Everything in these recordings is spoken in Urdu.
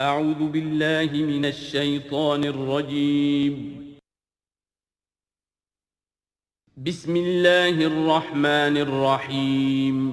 اعوذ باللہ من الشیطان الرجیم بسم اللہ الرحمن الرحیم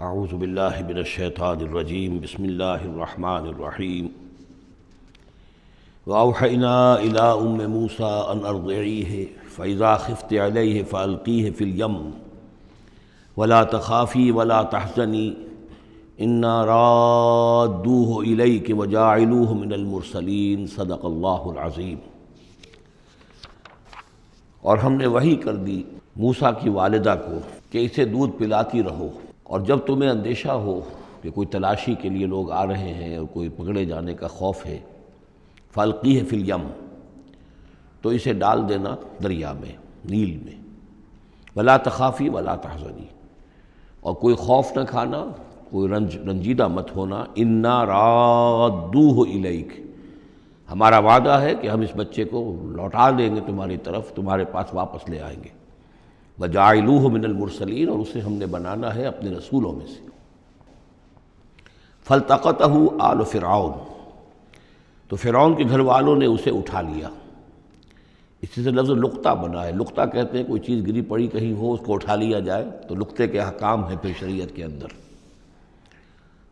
اعوذ باللہ من الشیطان الرجیم بسم اللہ الرحمن الرحیم وأوحینا الی ام موسیٰ ان ارضعیہ فاذا خفت علیہ فالقیہ فی الیم ولا تخافی ولا تحزنی انا رادوہ الیک وجاعلوہ من المرسلین صدق اللہ العظیم۔ اور ہم نے وحی کر دی موسیٰ کی والدہ کو کہ اسے دودھ پلاتی رہو، اور جب تمہیں اندیشہ ہو کہ کوئی تلاشی کے لیے لوگ آ رہے ہیں اور کوئی پکڑے جانے کا خوف ہے، فالقیہ فی الیم، تو اسے ڈال دینا دریا میں، نیل میں، ولا تخافی ولا تحزنی، اور کوئی خوف نہ کھانا، کوئی رنجیدہ مت ہونا، انا رادوہ الیک، ہمارا وعدہ ہے کہ ہم اس بچے کو لوٹا دیں گے تمہاری طرف، تمہارے پاس واپس لے آئیں گے، وجاعلوہ من المرسلین، اور اسے ہم نے بنانا ہے اپنے رسولوں میں سے۔ فالتقطہ آل فرعون، تو فرعون کے گھر والوں نے اسے اٹھا لیا، اسی سے لفظ لقطہ بنا ہے۔ لقطہ کہتے ہیں کوئی چیز گری پڑی کہیں ہو، اس کو اٹھا لیا جائے، تو لقطے کے احکام ہیں پھر شریعت کے اندر۔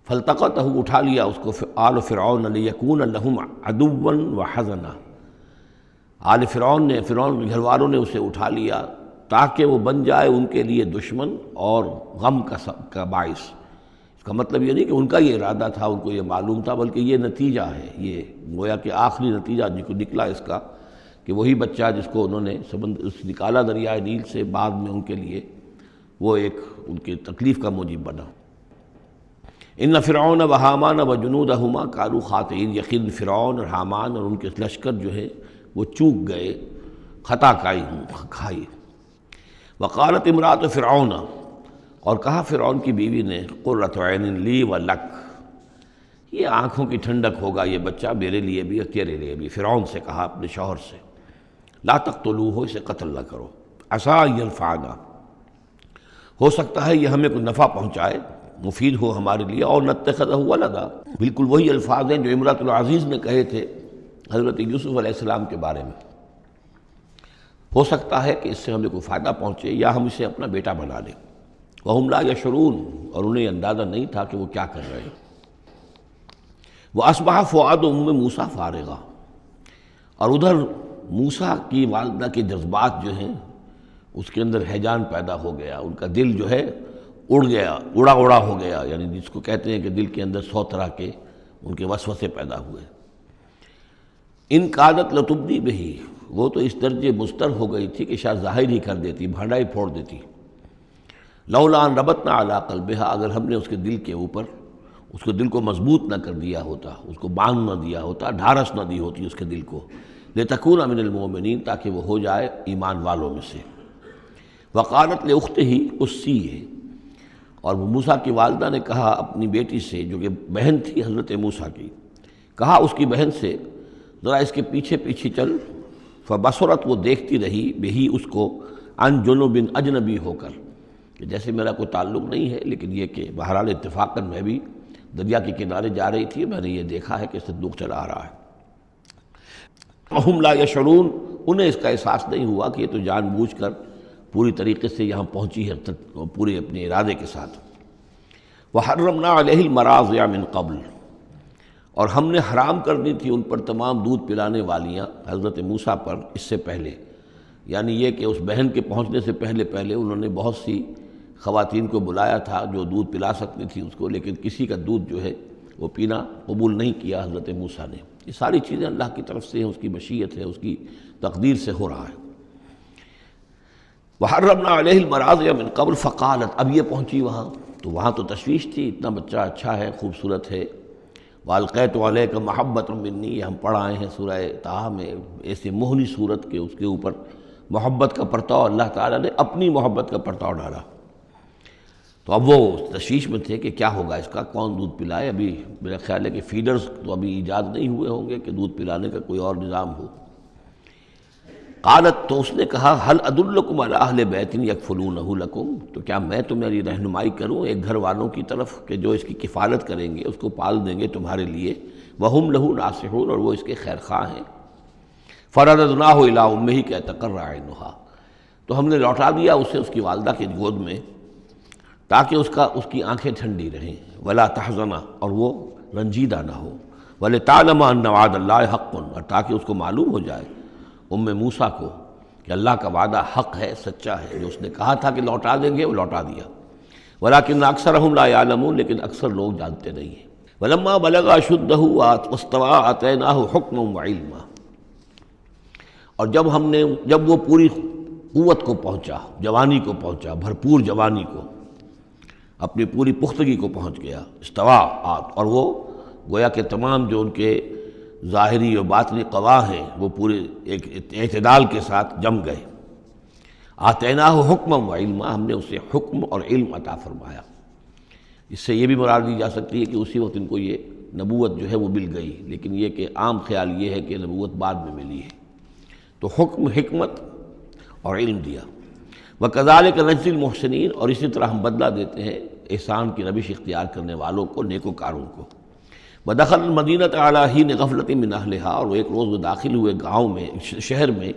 فالتقطہ، اٹھا لیا اس کو آل فرعون لیکون لہم عدوا وحزنا، آل فرعون نے، فرعون کے گھر والوں نے اسے اٹھا لیا تاکہ وہ بن جائے ان کے لیے دشمن اور غم کا باعث۔ اس کا مطلب یہ نہیں کہ ان کا یہ ارادہ تھا، ان کو یہ معلوم تھا، بلکہ یہ نتیجہ ہے، یہ گویا کہ آخری نتیجہ نکلا اس کا، کہ وہی بچہ جس کو انہوں نے نکالا دریائے نیل سے، بعد میں ان کے لیے وہ ایک ان کی تکلیف کا موجب بنا۔ ان فرعون و حامان و جنودہما کانوا خاطئین، یقین فرعون اور حامان اور ان کے لشکر جو ہے وہ چوک گئے، خطا کھائی۔ وقالت امرأۃ فرعون، اور کہا فرعون کی بیوی نے، قرۃ عین لی و لک، یہ آنکھوں کی ٹھنڈک ہوگا یہ بچہ میرے لیے بھی اور تیرے لیے بھی۔ فرعون سے کہا اپنے شوہر سے، لا تقتلوہ، اسے قتل نہ کرو، عسیٰ ان ینفعنا، ہو سکتا ہے یہ ہمیں کوئی نفع پہنچائے، مفید ہو ہمارے لیے، اور نتخذہ ولدا، بالکل وہی الفاظ ہیں جو امرأۃ العزیز نے کہے تھے حضرت یوسف علیہ السلام کے بارے میں، ہو سکتا ہے کہ اس سے ہمیں کوئی فائدہ پہنچے یا ہم اسے اپنا بیٹا بنا لیں۔ وَهُمْ لَا يَشْعُرُونَ، اور انہیں اندازہ نہیں تھا کہ وہ کیا کر رہے ہیں۔ وَأَصْبَحَ فُؤَادُ أُمِّ مُوسَىٰ فَارِغًا، اور ادھر موسیٰ کی والدہ کے جذبات جو ہیں اس کے اندر ہیجان پیدا ہو گیا، ان کا دل جو ہے اڑ گیا، اڑا ہو گیا، یعنی جس کو کہتے ہیں کہ دل کے اندر 100 طرح کے ان کے وسوسے پیدا ہوئے۔ ان کادت لتبدی بہ، وہ تو اس درجے مضطر ہو گئی تھی کہ شاید ظاہر ہی کر دیتی، بھانڈا ہی پھوڑ دیتی۔ لولا ان ربطنا علی قلبہا، اگر ہم نے اس کے دل کے اوپر، اس کے دل کو مضبوط نہ کر دیا ہوتا، اس کو باندھ نہ دیا ہوتا، ڈھارس نہ دی ہوتی اس کے دل کو، لتکون من المؤمنین، تاکہ وہ ہو جائے ایمان والوں میں سے۔ وقالت لاختہ قصیہ، اور موسیٰ کی والدہ نے کہا اپنی بیٹی سے جو کہ بہن تھی حضرت موسیٰ کی، کہا اس کی بہن سے، ذرا اس کے پیچھے پیچھے چل۔ فبصرت، وہ دیکھتی رہی، بہی اس کو، عن جنب، اجنبی ہو کر، کہ جیسے میرا کوئی تعلق نہیں ہے، لیکن یہ کہ بہرحال اتفاقاً میں بھی دریا کے کنارے جا رہی تھی، میں نے یہ دیکھا ہے کہ صندوق چلا آ رہا ہے۔ وَهُمْ لَا يَشْعُرُونَ، انہیں اس کا احساس نہیں ہوا کہ یہ تو جان بوجھ کر پوری طریقے سے یہاں پہنچی ہے، پورے اپنے ارادے کے ساتھ۔ وَحَرَّمْنَا عَلَيْهِ الْمَرَاضِعَ مِنْ قَبْلُ، اور ہم نے حرام کر دی تھی ان پر تمام دودھ پلانے والیاں حضرت موسیٰ پر اس سے پہلے، یعنی یہ کہ اس بہن کے پہنچنے سے پہلے انہوں نے بہت سی خواتین کو بلایا تھا جو دودھ پلا سکتی تھی اس کو، لیکن کسی کا دودھ جو ہے وہ پینا قبول نہیں کیا حضرت موسیٰ نے۔ یہ ساری چیزیں اللہ کی طرف سے ہیں، اس کی مشیت ہے، اس کی تقدیر سے ہو رہا ہے۔ وَحَرَّمْنَا عَلَيْهِ الْمَرَاضِعَ مِنْ قَبْلُ فَقَالَتْ، اب یہ پہنچی وہاں تو وہاں تو تشویش تھی، اتنا بچہ اچھا ہے، خوبصورت ہے، والقیت علیک محبۃ منی، یہ ہم پڑھ آئے ہیں سورہ طٰہٰ میں، ایسے مہلی صورت کے اس کے اوپر محبت کا پرتاؤ اللہ تعالیٰ نے اپنی محبت کا پرتاؤ ڈالا۔ تو اب وہ تشویش میں تھے کہ کیا ہوگا اس کا، کون دودھ پلائے۔ ابھی میرا خیال ہے کہ فیڈرز تو ابھی ایجاد نہیں ہوئے ہوں گے کہ دودھ پلانے کا کوئی اور نظام ہو۔ قالت، تو اس نے کہا، هل ادلکم علی اہل بیت یکفلونہ لکم، تو کیا میں تمہاری رہنمائی کروں ایک گھر والوں کی طرف کہ جو اس کی کفالت کریں گے، اس کو پال دیں گے تمہارے لیے، وہم لہ ناصحون، اور وہ اس کے خیر خواہ ہیں۔ فرددناہ الی امہ کہ تقر عینہا، تو ہم نے لوٹا دیا اسے اس کی والدہ کی گود میں تاکہ اس کی آنکھیں ٹھنڈی رہیں، ولا تحزن، اور وہ رنجیدہ نہ ہو، ولتعلم ان وعد اللہ حق، اور تاکہ اس کو معلوم ہو جائے موسیٰ کو کہ اللہ کا وعدہ حق ہے، سچا ہے، جو اس نے کہا تھا کہ لوٹا دیں گے وہ لوٹا دیا۔ ولکن اکثرہم لا یعلمون، لیکن اکثر لوگ جانتے نہیں ہیں۔ ولما بلغ اشدہ واستوى آتیناہ حکما وعلما، اور جب وہ پوری قوت کو پہنچا، جوانی کو پہنچا، بھرپور جوانی کو، اپنی پوری پختگی کو پہنچ گیا، استوا، اور وہ گویا کہ تمام جو ان کے ظاہری اور باطنی قوا ہیں وہ پورے ایک اعتدال کے ساتھ جم گئے۔ آتیناہ حکما و علما، ہم نے اسے حکم اور علم عطا فرمایا۔ اس سے یہ بھی مراد دی جا سکتی ہے کہ اسی وقت ان کو یہ نبوت جو ہے وہ مل گئی، لیکن یہ کہ عام خیال یہ ہے کہ نبوت بعد میں ملی ہے۔ تو حکم، حکمت اور علم دیا۔ وَكَذَلِكَ نَجْزِي الْمُحْسِنِينَ، اور اسی طرح ہم بدلہ دیتے ہیں احسان کی روش اختیار کرنے والوں کو، نیکوکاروں کو۔ وَدَخَلَ الْمَدِينَةَ عَلَىٰ حِينِ غَفْلَةٍ مِّنْ أَهْلِهَا، اور وہ ایک روز وہ داخل ہوئے گاؤں میں، شہر میں،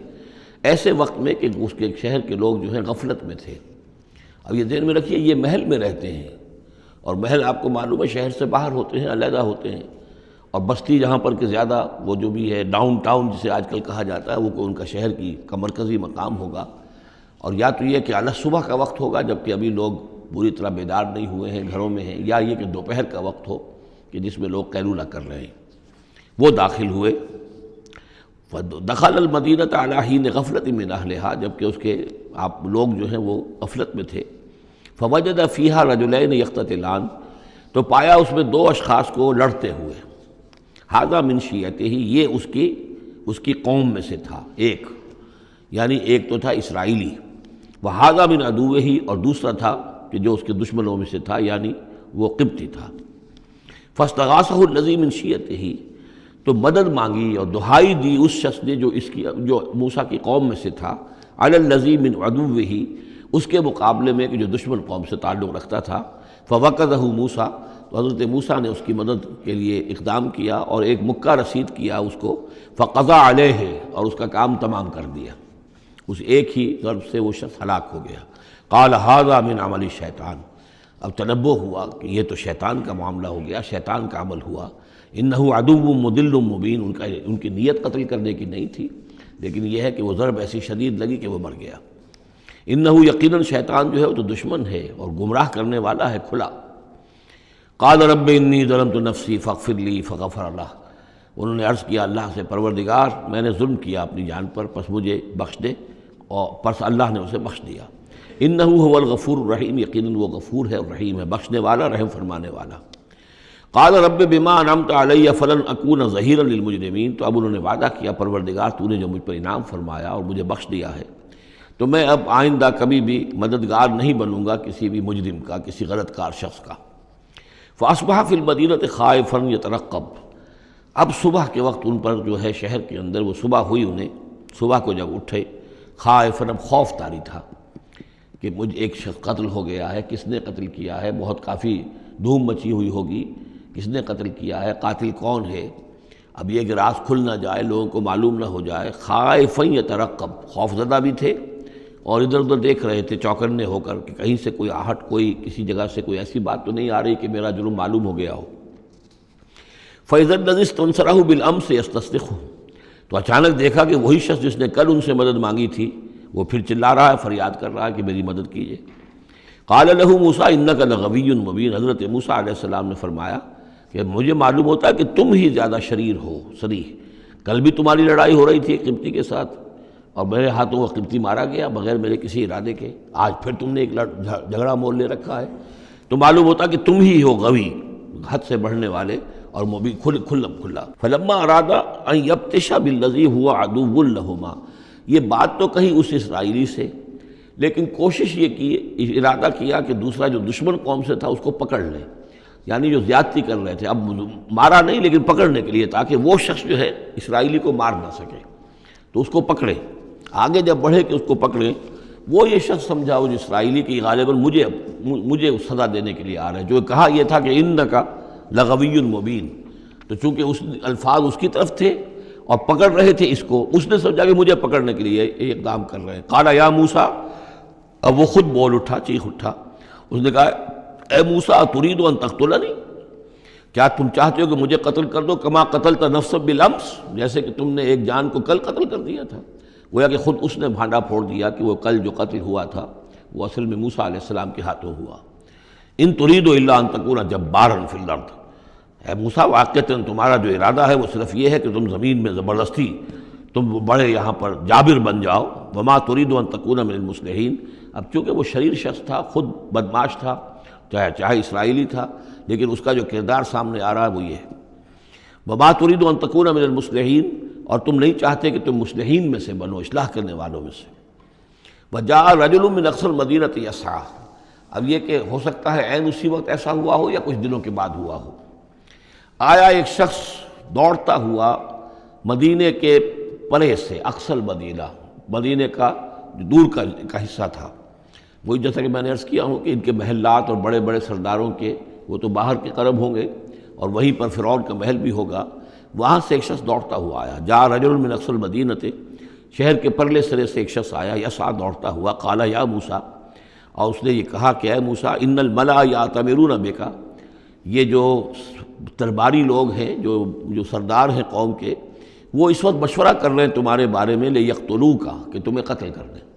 ایسے وقت میں کہ اس کے شہر کے لوگ جو ہیں غفلت میں تھے۔ اب یہ ذہن میں رکھیے یہ محل میں رہتے ہیں، اور محل آپ کو معلوم ہے شہر سے باہر ہوتے ہیں، علیحدہ ہوتے ہیں، اور بستی جہاں پر کہ زیادہ وہ جو بھی ہے ڈاؤن ٹاؤن جسے آج کل کہا جاتا ہے، وہ ان کا شہر کا مرکزی مقام ہوگا، اور یا تو یہ کہ اعلیٰ صبح کا وقت ہوگا جبکہ ابھی لوگ پوری طرح بیدار نہیں ہوئے ہیں، گھروں میں ہیں، یا یہ کہ دوپہر کا وقت ہو کہ جس میں لوگ قیلولہ کر رہے ہیں۔ وہ داخل ہوئے، دخل المدینۃ علی حین غفلۃ من اہلہا، جبکہ اس کے آپ لوگ جو ہیں وہ غفلت میں تھے۔ فوجد فیہا رجلین یقتتلان، تو پایا اس میں دو اشخاص کو لڑتے ہوئے۔ ھذا من شیعتہ، یہ اس کی قوم میں سے تھا، ایک یعنی ایک تو تھا اسرائیلی، وھذا من عدوہ، اور دوسرا تھا کہ جو اس کے دشمنوں میں سے تھا یعنی وہ قبطی تھا۔ فاستغاثہ الذی من شیعتہ، تو مدد مانگی اور دہائی دی اس شخص نے جو موسیٰ کی قوم میں سے تھا، علی الذی من عدوہ، اس کے مقابلے میں کہ جو دشمن قوم سے تعلق رکھتا تھا۔ فوقظہ موسیٰ، تو حضرت موسیٰ نے اس کی مدد کے لیے اقدام کیا اور ایک مکہ رسید کیا اس کو، فقضى علیہ، اور اس کا کام تمام کر دیا، اس ایک ہی ضرب سے وہ شخص ہلاک ہو گیا۔ قال ھذا من عمل الشیطان، اب تنبہ ہوا کہ یہ تو شیطان کا معاملہ ہو گیا، شیطان کا عمل ہوا۔ انہ عدو مضل مبین، ان کی نیت قتل کرنے کی نہیں تھی، لیکن یہ ہے کہ وہ ضرب ایسی شدید لگی کہ وہ مر گیا۔ انہ یقیناً شیطان جو ہے وہ تو دشمن ہے اور گمراہ کرنے والا ہے کھلا۔ قال رب انی ظلمت نفسی فاغفر لی فغفر لہ، انہوں نے عرض کیا اللہ سے، پروردگار میں نے ظلم کیا اپنی جان پر، پس مجھے بخش دے، اور پس اللہ نے اسے بخش دیا۔ انہ هو الغفور الرحیم، یقیناً وہ غفور ہے اور رحیم ہے، بخشنے والا، رحم فرمانے والا۔ قال رب بما انعمت علی فلن اکون ظہیرا للمجرمین، تو اب انہوں نے وعدہ کیا پروردگار تو نے جو مجھ پر انعام فرمایا اور مجھے بخش دیا ہے، تو میں اب آئندہ کبھی بھی مددگار نہیں بنوں گا کسی بھی مجرم کا، کسی غلط کار شخص کا۔ فاصبح فی المدینۃ خائفا یترقب، اب صبح کے وقت ان پر جو ہے شہر کے اندر، وہ صبح ہوئی انہیں، صبح کو جب اٹھے، خائفا، اب خوف طاری تھا کہ مجھ ایک شخص قتل ہو گیا ہے، کس نے قتل کیا ہے، بہت کافی دھوم مچی ہوئی ہوگی، کس نے قتل کیا ہے، قاتل کون ہے، اب یہ کہ راز کھل نہ جائے، لوگوں کو معلوم نہ ہو جائے۔ خائفا یترقب، خوف زدہ بھی تھے اور ادھر ادھر دیکھ رہے تھے چوکنے ہو کر کہ کہیں سے کوئی آہٹ، کوئی کسی جگہ سے کوئی ایسی بات تو نہیں آ رہی کہ میرا جرم معلوم ہو گیا ہو۔ فَإِذَا الَّذِي اسْتَنصَرَهُ بِالْأَمْسِ يَسْتَصْرِخُهُ، تو اچانک دیکھا کہ وہی شخص جس نے کل ان سے مدد مانگی تھی وہ پھر چلا رہا ہے، فریاد کر رہا ہے کہ میری مدد کیجیے۔ قال له موسیٰ انک لغوی مبین، حضرت موسیٰ علیہ السلام نے فرمایا کہ مجھے معلوم ہوتا ہے کہ تم ہی زیادہ شریر ہو، صریح، کل بھی تمہاری لڑائی ہو رہی تھی ایک قبطی کے ساتھ اور میرے ہاتھوں وہ قبطی مارا گیا بغیر میرے کسی ارادے کے، آج پھر تم نے ایک جھگڑا مول لے رکھا ہے، تو معلوم ہوتا کہ تم ہی ہو غوی، حد سے بڑھنے والے، اور مبین کھلا فلما اراد ان یبطش بالذی هو عدو لہما، یہ بات تو کہی اس اسرائیلی سے، لیکن کوشش یہ کی، ارادہ کیا کہ دوسرا جو دشمن قوم سے تھا اس کو پکڑ لیں، یعنی جو زیادتی کر رہے تھے، اب مارا نہیں لیکن پکڑنے کے لیے، تاکہ وہ شخص جو ہے اسرائیلی کو مار نہ سکے، تو اس کو پکڑے۔ آگے جب بڑھے کہ اس کو پکڑیں، وہ یہ شخص سمجھا وہ جو اسرائیلی کی غالباً مجھے سزا دینے کے لیے آ رہا ہے، جو کہا یہ تھا کہ انک لغوی مبین، تو چونکہ اس الفاظ اس کی طرف تھے اور پکڑ رہے تھے اس کو، اس نے سمجھا کہ مجھے پکڑنے کے لیے یہ اقدام کر رہے ہیں۔ قال یا موسیٰ، اب وہ خود بول اٹھا، چیخ اٹھا، اس نے کہا اے موسیٰ ترید ان تقتلنی، کیا تم چاہتے ہو کہ مجھے قتل کر دو، کما قتلت نفسا بالامس، جیسے کہ تم نے ایک جان کو کل قتل کر دیا تھا۔ گویا کہ خود اس نے بھانڈا پھوڑ دیا کہ وہ کل جو قتل ہوا تھا وہ اصل میں موسیٰ علیہ السلام کے ہاتھوں ہوا۔ ان ترید الا ان تکون جبارا فی الارض، اے موسیٰ واقعتاً تمہارا جو ارادہ ہے وہ صرف یہ ہے کہ تم زمین میں زبردستی تم بڑے یہاں پر جابر بن جاؤ، وما ترید ان تکون من المصلحین۔ اب چونکہ وہ شریر شخص تھا، خود بدمعاش تھا، چاہے اسرائیلی تھا، لیکن اس کا جو کردار سامنے آ رہا ہے وہ یہ ہے، وما ترید ان تکون من المصلحین، اور تم نہیں چاہتے کہ تم مصلحین میں سے بنو، اصلاح کرنے والوں میں سے۔ وجاء رجل من اقصى المدینۃ یسعیٰ، اب یہ کہ ہو سکتا ہے عین اسی وقت ایسا ہوا ہو یا کچھ دنوں کے بعد ہوا ہو، آیا ایک شخص دوڑتا ہوا مدینے کے پرے سے، اقصى المدینہ، مدینے کا جو دور کا حصہ تھا، وہی جیسا کہ میں نے عرض کیا ہوں کہ ان کے محلات اور بڑے بڑے سرداروں کے وہ تو باہر کے قرب ہوں گے، اور وہیں پر فرعون کا محل بھی ہوگا، وہاں سے ایک شخص دوڑتا ہوا آیا۔ جاء رجل من اقصى المدینۃ، شہر کے پرلے سرے سے ایک شخص آیا، یسعیٰ دوڑتا ہوا، قال یا موسیٰ، اور اس نے یہ کہا کہ اے موسیٰ ان الملأ یأتمرون بک، یہ جو درباری لوگ ہیں، جو سردار ہیں قوم کے، وہ اس وقت مشورہ کر رہے ہیں تمہارے بارے میں، لیقتلوک، کہ تمہیں قتل کر دیں،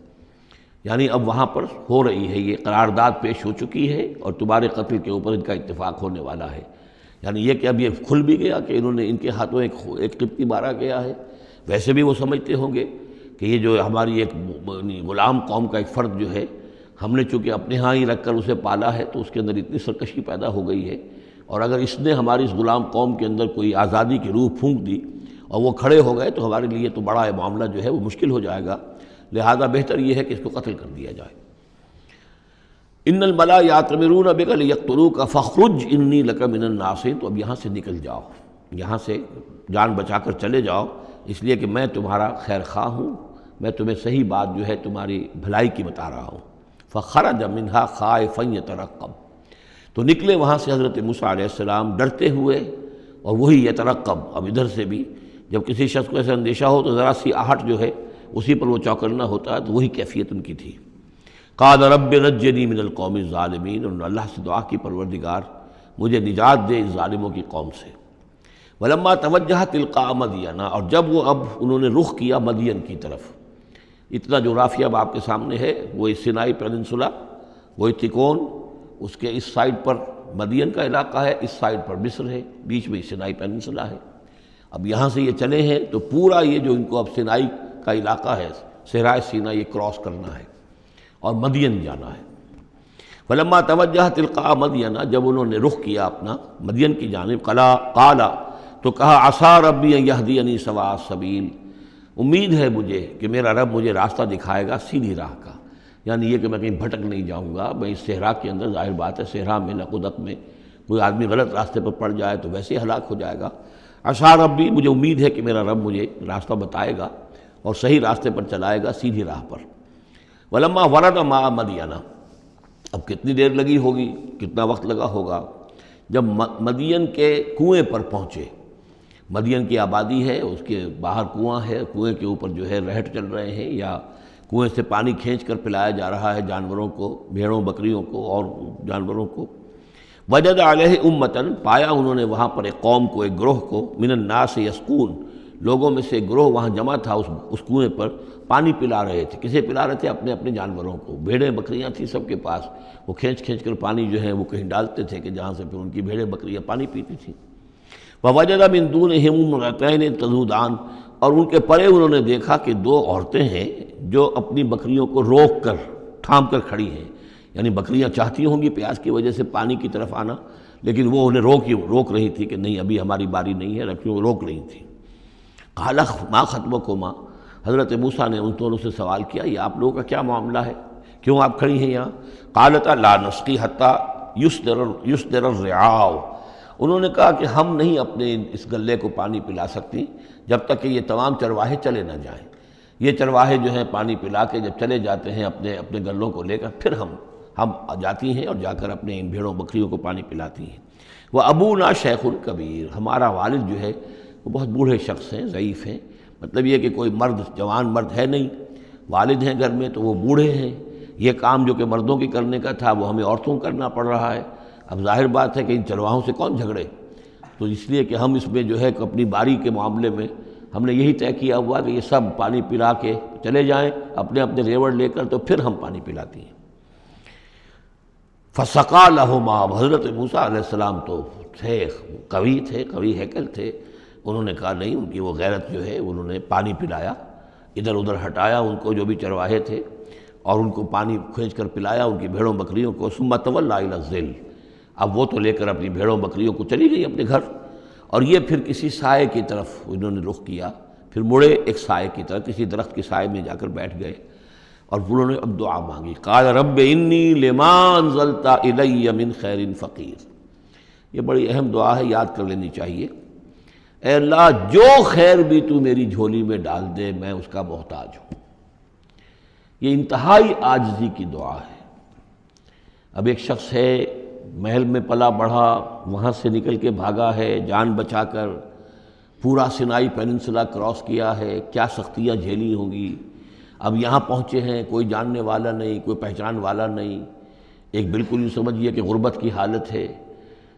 یعنی اب وہاں پر ہو رہی ہے، یہ قرارداد پیش ہو چکی ہے اور تمہارے قتل کے اوپر ان کا اتفاق ہونے والا ہے، یعنی یہ کہ اب یہ کھل بھی گیا کہ انہوں نے ان کے ہاتھوں ایک قبطی مارا گیا ہے۔ ویسے بھی وہ سمجھتے ہوں گے کہ یہ جو ہماری ایک غلام قوم کا ایک فرد جو ہے، ہم نے چونکہ اپنے ہاں ہی رکھ کر اسے پالا ہے تو اس کے اندر اتنی سرکشی پیدا ہو گئی ہے، اور اگر اس نے ہماری اس غلام قوم کے اندر کوئی آزادی کی روح پھونک دی اور وہ کھڑے ہو گئے تو ہمارے لیے تو بڑا معاملہ جو ہے وہ مشکل ہو جائے گا، لہذا بہتر یہ ہے کہ اس کو قتل کر دیا جائے۔ ان الملأ یأتمرون بک لیقتلوک فاخرج انی لک من الناصحین، تو اب یہاں سے نکل جاؤ، یہاں سے جان بچا کر چلے جاؤ، اس لیے کہ میں تمہارا خیر خواہ ہوں، میں تمہیں صحیح بات جو ہے تمہاری بھلائی کی بتا رہا ہوں۔ فخرج منہا خائفا یترقب، تو نکلے وہاں سے حضرت موسیٰ علیہ السلام ڈرتے ہوئے، اور وہی یترقب، اب ادھر سے بھی جب کسی شخص کو ایسا اندیشہ ہو تو ذرا سی آہٹ جو ہے اسی پر وہ چوکنا ہوتا ہے، تو وہی کیفیت ان کی تھی۔ قال رب نجنی من القوم الظالمین، انہوں نے اللہ سے دعا کی پروردگار مجھے نجات دے اس ظالموں کی قوم سے۔ ولما توجہ تلقاء مدین، اور جب وہ اب انہوں نے رخ کیا مدین کی طرف، اتنا جو رافیہ اب آپ کے سامنے ہے وہ سینائی پیننسولا، وہ تکون، اس کے اس سائڈ پر مدین کا علاقہ ہے، اس سائڈ پر مصر ہے، بیچ میں سینائی پیننسولا ہے۔ اب یہاں سے یہ چلے ہیں تو پورا یہ جو ان کو اب سینائی کا علاقہ ہے، صحرائے سینا، یہ کراس کرنا ہے اور مدین جانا ہے۔ فلما توجہ تلقاء مدین، جب انہوں نے رخ کیا اپنا مدین کی جانب، قال، تو کہا عسیٰ ربی ان یہدینی سواء السبیل، امید ہے مجھے کہ میرا رب مجھے راستہ دکھائے گا سیدھی راہ کا، یعنی یہ کہ میں کہیں بھٹک نہیں جاؤں گا۔ میں اس صحرا کے اندر، ظاہر بات ہے صحرا میں لقدق میں کوئی آدمی غلط راستے پر پڑ جائے تو ویسے ہی ہلاک ہو جائے گا۔ عسیٰ ربی، مجھے امید ہے کہ میرا رب مجھے راستہ بتائے گا اور صحیح راستے پر چلائے گا، سیدھی راہ پر۔ ولما ورد ماء مدین، اب کتنی دیر لگی ہوگی، کتنا وقت لگا ہوگا، جب مدین کے کنویں پر پہنچے۔ مدین کی آبادی ہے، اس کے باہر کنواں ہے، کنویں کے اوپر جو ہے رہٹ چل رہے ہیں، یا کنویں سے پانی کھینچ کر پلایا جا رہا ہے جانوروں کو، بھیڑوں بکریوں کو اور جانوروں کو۔ وجد علیہ امتن، پایا انہوں نے وہاں پر ایک قوم کو، ایک گروہ کو، من الناس یسقون، لوگوں میں سے ایک گروہ وہاں جمع تھا، اس کنویں پر پانی پلا رہے تھے۔ کسے پلا رہے تھے؟ اپنے اپنے جانوروں کو، بھیڑیں بکریاں تھیں سب کے پاس، وہ کھینچ کھینچ کر پانی جو ہے وہ کہیں ڈالتے تھے کہ جہاں سے پھر ان کی بھیڑیں بکریاں پانی پیتی تھیں۔ وَوَجَدَ مِن دُونِهِمْ امْرَأَتَيْنِ تَذُودَانِ، اور ان کے پرے انہوں نے دیکھا کہ دو عورتیں ہیں جو اپنی بکریوں کو روک کر، تھام کر کھڑی ہیں، یعنی بکریاں چاہتی ہوں گی پیاس کی وجہ سے پانی کی طرف آنا، لیکن وہ انہیں روک رہی تھی کہ نہیں ابھی ہماری باری نہیں ہے، رکھیوں روک رہی تھی۔ قال ما خطبکما، حضرت موسیٰ نے ان دونوں سے سوال کیا یہ آپ لوگوں کا کیا معاملہ ہے، کیوں آپ کھڑی ہیں یہاں؟ قالتا لا نسقی حتی یصدر الرعاء، انہوں نے کہا کہ ہم نہیں اپنے اس گلے کو پانی پلا سکتی جب تک کہ یہ تمام چرواہے چلے نہ جائیں۔ یہ چرواہے جو ہیں پانی پلا کے جب چلے جاتے ہیں اپنے گلوں کو لے کر، پھر ہم جاتی ہیں اور جا کر اپنے ان بھیڑوں بکریوں کو پانی پلاتی ہیں۔ وہ ابونا شیخ کبیر، ہمارا والد جو ہے وہ بہت بوڑھے شخص ہیں، ضعیف ہیں، مطلب یہ کہ کوئی مرد جوان مرد ہے نہیں، والد ہیں گھر میں تو وہ بوڑھے ہیں، یہ کام جو کہ مردوں کی کرنے کا تھا وہ ہمیں عورتوں کو کرنا پڑ رہا ہے۔ اب ظاہر بات ہے کہ ان چرواہوں سے کون جھگڑے، تو اس لیے کہ ہم اس میں جو ہے اپنی باری کے معاملے میں ہم نے یہی طے کیا ہوا کہ یہ سب پانی پلا کے چلے جائیں اپنے اپنے ریوڑ لے کر، تو پھر ہم پانی پلاتی ہیں۔ فسقا لہما، حضرت موسیٰ علیہ السلام تو تھے قوی ہیکل تھے، انہوں نے کہا نہیں، ان کی وہ غیرت جو ہے انہوں نے پانی پلایا، ادھر ادھر ہٹایا ان کو جو بھی چرواہے تھے اور ان کو پانی کھینچ کر پلایا ان کی بھیڑوں بکریوں کو۔ ثم تولی الی الظل، اب وہ تو لے کر اپنی بھیڑوں بکریوں کو چلی گئی اپنے گھر، اور یہ پھر کسی سائے کی طرف انہوں نے رخ کیا، پھر مڑے ایک سائے کی طرف، کسی درخت کے سائے میں جا کر بیٹھ گئے اور انہوں نے اب دعا مانگی۔ قال رب انی لما انزلت الی من خیر فقیر، یہ بڑی اہم دعا ہے، یاد کر لینی چاہیے۔ اے اللہ جو خیر بھی تو میری جھولی میں ڈال دے میں اس کا محتاج ہوں۔ یہ انتہائی عاجزی کی دعا ہے۔ اب ایک شخص ہے محل میں پلا بڑھا، وہاں سے نکل کے بھاگا ہے جان بچا کر، پورا سینائی پیننسلا کراس کیا ہے، کیا سختیاں جھیلی ہوں گی، اب یہاں پہنچے ہیں، کوئی جاننے والا نہیں، کوئی پہچان والا نہیں، ایک بالکل یوں سمجھیے کہ غربت کی حالت ہے۔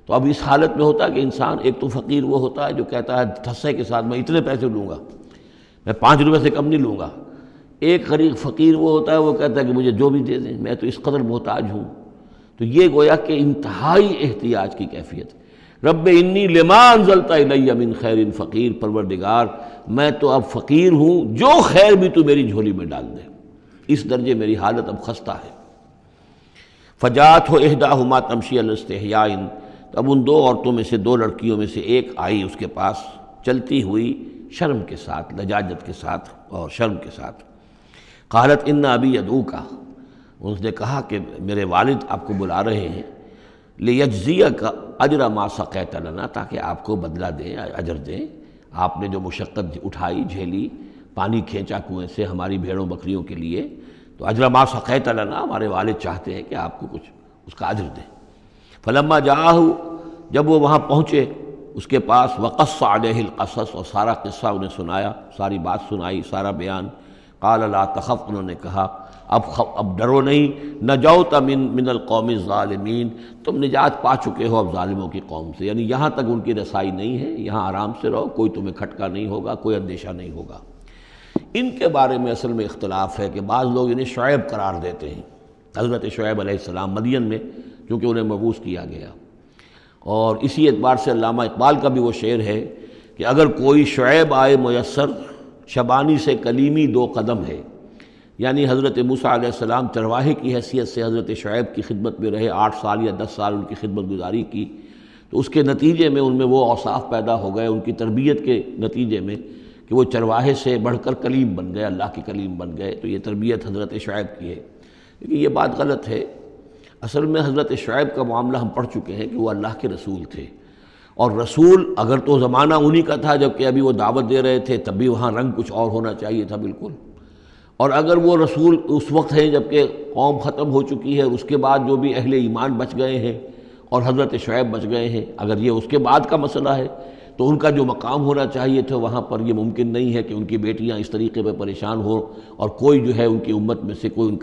تو اب اس حالت میں ہوتا ہے کہ انسان ایک تو فقیر وہ ہوتا ہے جو کہتا ہے ٹھسے کے ساتھ میں اتنے پیسے لوں گا، میں 5 روپے سے کم نہیں لوں گا۔ ایک غریب فقیر وہ ہوتا ہے وہ کہتا ہے کہ مجھے جو بھی دے دیں، میں تو اس قدر محتاج ہوں۔ تو یہ گویا کہ انتہائی احتیاج کی کیفیت ہے۔ رب انی لما انزلت الی من خیر فقیر، پروردگار میں تو اب فقیر ہوں، جو خیر بھی تو میری جھولی میں ڈال دے، اس درجے میری حالت اب خستہ ہے۔ فجاءتہ احداہما تمشی علی استحیاء، اب ان 2 عورتوں میں سے 2 لڑکیوں میں سے ایک آئی اس کے پاس چلتی ہوئی شرم کے ساتھ، لجاجت کے ساتھ اور شرم کے ساتھ۔ قالت ان ابی یدعوک، اس نے کہا کہ میرے والد آپ کو بلا رہے ہیں، لیجزیک اجر ما سقیت لنا، تاکہ آپ کو بدلہ دیں، اجر دیں، آپ نے جو مشقت اٹھائی جھیلی، پانی کھینچا کنویں سے ہماری بھیڑوں بکریوں کے لیے، تو اجر ما سقیت لنا، ہمارے والد چاہتے ہیں کہ آپ کو کچھ اس کا اجر دیں۔ فلما جاءہ، جب وہ وہاں پہنچے اس کے پاس، وقص علیہ القصص، اور سارا قصہ انہیں سنایا، ساری بات سنائی، سارا بیان۔ قال لا تخف، انہوں نے کہا اب ڈرو نہیں، نجوت من القوم الظالمین، تم نجات پا چکے ہو اب ظالموں کی قوم سے، یعنی یہاں تک ان کی رسائی نہیں ہے، یہاں آرام سے رہو، کوئی تمہیں کھٹکا نہیں ہوگا، کوئی اندیشہ نہیں ہوگا۔ ان کے بارے میں اصل میں اختلاف ہے کہ بعض لوگ انہیں شعیب قرار دیتے ہیں، حضرت شعیب علیہ السلام مدین میں چونکہ انہیں مبعوث کیا گیا، اور اسی اعتبار سے علامہ اقبال کا بھی وہ شعر ہے کہ اگر کوئی شعیب آئے میسر، شبانی سے کلیمی 2 قدم ہے، یعنی حضرت موسیٰ علیہ السلام چرواہے کی حیثیت سے حضرت شعیب کی خدمت میں رہے، 8 سال یا 10 سال ان کی خدمت گزاری کی، تو اس کے نتیجے میں ان میں وہ اوصاف پیدا ہو گئے، ان کی تربیت کے نتیجے میں کہ وہ چرواہے سے بڑھ کر کلیم بن گئے، اللہ کے کلیم بن گئے، تو یہ تربیت حضرت شعیب کی ہے۔ لیکن یہ بات غلط ہے، اصل میں حضرت شعیب کا معاملہ ہم پڑھ چکے ہیں کہ وہ اللہ کے رسول تھے، اور رسول اگر تو زمانہ انہی کا تھا جب کہ ابھی وہ دعوت دے رہے تھے، تب بھی وہاں رنگ کچھ اور ہونا چاہیے تھا بالکل، اور اگر وہ رسول اس وقت ہیں جب کہ قوم ختم ہو چکی ہے، اس کے بعد جو بھی اہل ایمان بچ گئے ہیں اور حضرت شعیب بچ گئے ہیں، اگر یہ اس کے بعد کا مسئلہ ہے تو ان کا جو مقام ہونا چاہیے تھا وہاں پر یہ ممکن نہیں ہے کہ ان کی بیٹیاں اس طریقے پہ پریشان ہوں اور کوئی جو ہے ان کی امت میں سے کوئی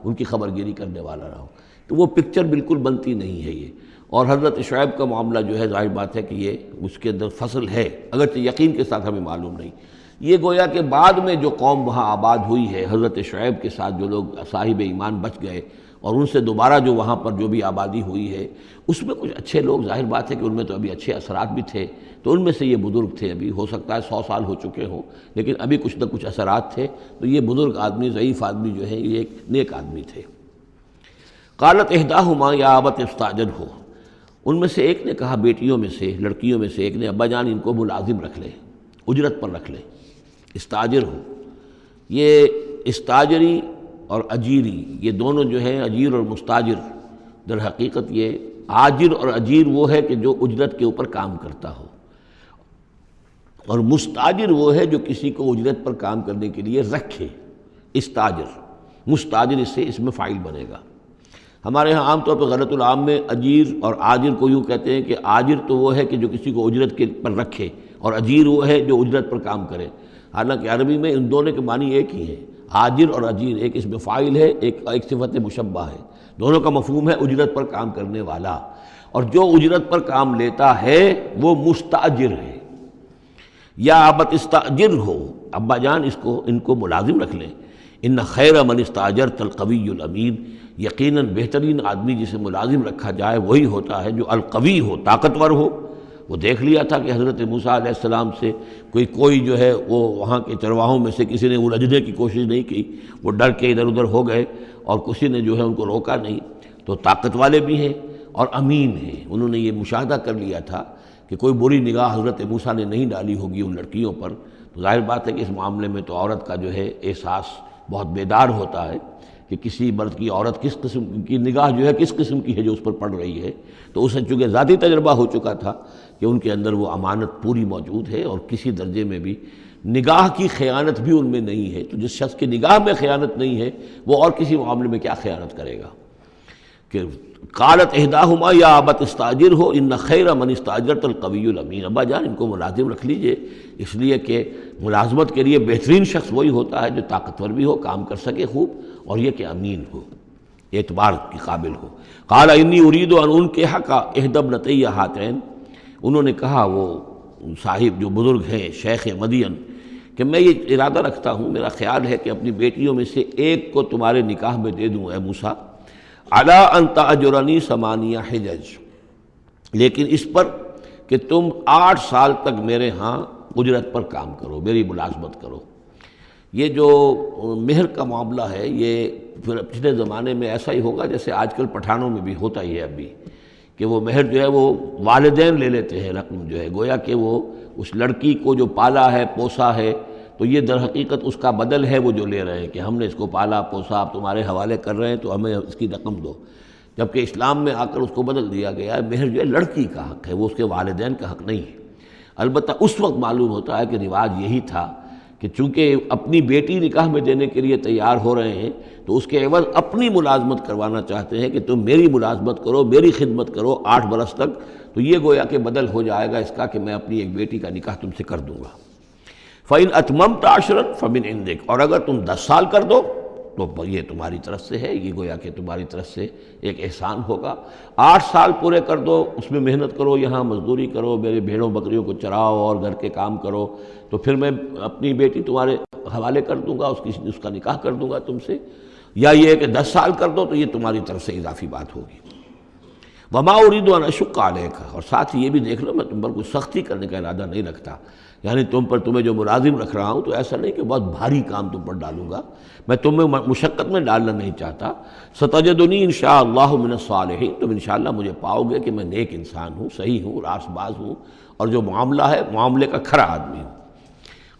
ان کی خبر گیری کرنے والا نہ ہو، تو وہ پکچر بالکل بنتی نہیں ہے یہ۔ اور حضرت شعیب کا معاملہ جو ہے ظاہر بات ہے کہ یہ اس کے اندر فصل ہے، اگرچہ یقین کے ساتھ ہمیں معلوم نہیں، یہ گویا کہ بعد میں جو قوم وہاں آباد ہوئی ہے حضرت شعیب کے ساتھ، جو لوگ صاحب ایمان بچ گئے اور ان سے دوبارہ جو وہاں پر جو بھی آبادی ہوئی ہے، اس میں کچھ اچھے لوگ، ظاہر بات ہے کہ ان میں تو ابھی اچھے اثرات بھی تھے، تو ان میں سے یہ بزرگ تھے، ابھی ہو سکتا ہے 100 سال ہو چکے ہوں، لیکن ابھی کچھ نہ کچھ اثرات تھے، تو یہ بزرگ آدمی، ضعیف آدمی جو ہے یہ ایک نیک آدمی تھے۔ قالت احداہما یا ابت استاجرہ، ان میں سے ایک نے کہا، بیٹیوں میں سے، لڑکیوں میں سے ایک نے، ابا جان ان کو ملازم رکھ لیں، اجرت پر رکھ لیں، استاجر ہو۔ یہ استاجری اور اجیری، یہ دونوں جو ہیں، اجیر اور مستاجر، در حقیقت یہ آجر اور اجیر وہ ہے کہ جو اجرت کے اوپر کام کرتا ہو، اور مستاجر وہ ہے جو کسی کو اجرت پر کام کرنے کے لیے رکھے۔ استاجر، مستاجر اس سے اس میں فاعل بنے گا۔ ہمارے ہاں عام طور پر غلط العام میں اجیر اور آجر کو یوں کہتے ہیں کہ آجر تو وہ ہے کہ جو کسی کو اجرت کے پر رکھے، اور اجیر وہ ہے جو اجرت پر کام کرے۔ حالانکہ عربی میں ان دونوں کے معنی ایک ہی ہے، آجر اور اجیر، ایک اس میں فاعل ہے، ایک صفت مشبہ ہے، دونوں کا مفہوم ہے اجرت پر کام کرنے والا، اور جو اجرت پر کام لیتا ہے وہ مستاجر ہے۔ یا ابت استاجر ہو، ابا جان ان کو ملازم رکھ لیں۔ ان خیر من استاجرت القوی الامین، یقیناً بہترین آدمی جسے ملازم رکھا جائے وہی ہوتا ہے جو القوی ہو، طاقتور ہو۔ وہ دیکھ لیا تھا کہ حضرت موسیٰ علیہ السلام سے کوئی جو ہے وہ وہاں کے چرواہوں میں سے کسی نے الجھنے کی کوشش نہیں کی، وہ ڈر کے ادھر ادھر ہو گئے اور کسی نے جو ہے ان کو روکا نہیں۔ تو طاقت والے بھی ہیں اور امین ہیں۔ انہوں نے یہ مشاہدہ کر لیا تھا کہ کوئی بری نگاہ حضرت موسیٰ نے نہیں ڈالی ہوگی ان لڑکیوں پر، تو ظاہر بات ہے کہ اس معاملے میں تو عورت کا جو ہے احساس بہت بیدار ہوتا ہے کہ کسی مرد کی عورت کس قسم کی نگاہ جو ہے کس قسم کی ہے جو اس پر پڑ رہی ہے۔ تو اسے چونکہ ذاتی تجربہ ہو چکا تھا کہ ان کے اندر وہ امانت پوری موجود ہے، اور کسی درجے میں بھی نگاہ کی خیانت بھی ان میں نہیں ہے۔ تو جس شخص کی نگاہ میں خیانت نہیں ہے وہ اور کسی معاملے میں کیا خیانت کرے گا؟ کہ قالت احداہما یا ابت استاجر ہو ان خیر من استاجرت القوی الامین، ابا جان ان کو ملازم رکھ لیجئے، اس لیے کہ ملازمت کے لیے بہترین شخص وہی ہوتا ہے جو طاقتور بھی ہو، کام کر سکے خوب، اور یہ کہ امین ہو، اعتبار کے قابل ہو۔ قال انی ارید ان انکحک احدی ابنتی ہاتین، انہوں نے کہا وہ صاحب جو بزرگ ہیں شیخ مدین کہ میں یہ ارادہ رکھتا ہوں، میرا خیال ہے کہ اپنی بیٹیوں میں سے ایک کو تمہارے نکاح میں دے دوں اے موسیٰ، علی ان تأجرنی ثمانیہ حجج، لیکن اس پر کہ تم 8 سال تک میرے ہاں اجرت پر کام کرو، میری ملازمت کرو۔ یہ جو مہر کا معاملہ ہے یہ پھر پچھلے زمانے میں ایسا ہی ہوگا جیسے آج کل پٹھانوں میں بھی ہوتا ہی ہے ابھی، کہ وہ مہر جو ہے وہ والدین لے لیتے ہیں رقم جو ہے، گویا کہ وہ اس لڑکی کو جو پالا ہے پوسا ہے تو یہ در حقیقت اس کا بدل ہے وہ جو لے رہے ہیں کہ ہم نے اس کو پالا پوسا، آپ تمہارے حوالے کر رہے ہیں تو ہمیں اس کی رقم دو، جبکہ اسلام میں آ کر اس کو بدل دیا گیا ہے۔ مہر جو ہے لڑکی کا حق ہے، وہ اس کے والدین کا حق نہیں ہے۔ البتہ اس وقت معلوم ہوتا ہے کہ رواج یہی تھا کہ چونکہ اپنی بیٹی نکاح میں دینے کے لیے تیار ہو رہے ہیں تو اس کے عوض اپنی ملازمت کروانا چاہتے ہیں کہ تم میری ملازمت کرو، میری خدمت کرو 8 برس تک، تو یہ گویا کہ بدل ہو جائے گا اس کا کہ میں اپنی ایک بیٹی کا نکاح تم سے کر دوں گا۔ فَإِنْ أَتْمَمْتَ عَشْرًا فَمِنْ عِنْدِكَ، اور اگر تم 10 سال کر دو تو یہ تمہاری طرف سے ہے، یہ گویا کہ تمہاری طرف سے ایک احسان ہوگا۔ 8 سال پورے کر دو، اس میں محنت کرو، یہاں مزدوری کرو، میرے بھیڑوں بکریوں کو چراؤ اور گھر کے کام کرو، تو پھر میں اپنی بیٹی تمہارے حوالے کر دوں گا، اس کا نکاح کر دوں گا تم سے۔ یا یہ کہ 10 سال کر دو تو یہ تمہاری طرف سے اضافی بات ہوگی۔ وما اريد ان اشق عليك، اور ساتھ ہی یہ بھی دیکھ لو میں تم پر کوئی سختی کرنے کا ارادہ نہیں رکھتا، یعنی تمہیں جو ملازم رکھ رہا ہوں تو ایسا نہیں کہ بہت بھاری کام تم پر ڈالوں گا، میں تمہیں مشقت میں ڈالنا نہیں چاہتا۔ ستجدنی انشاءاللہ من الصالحین، تم انشاءاللہ مجھے پاؤ گے کہ میں نیک انسان ہوں، صحیح ہوں، راست باز ہوں، اور جو معاملہ ہے معاملے کا کھرا آدمی ہوں۔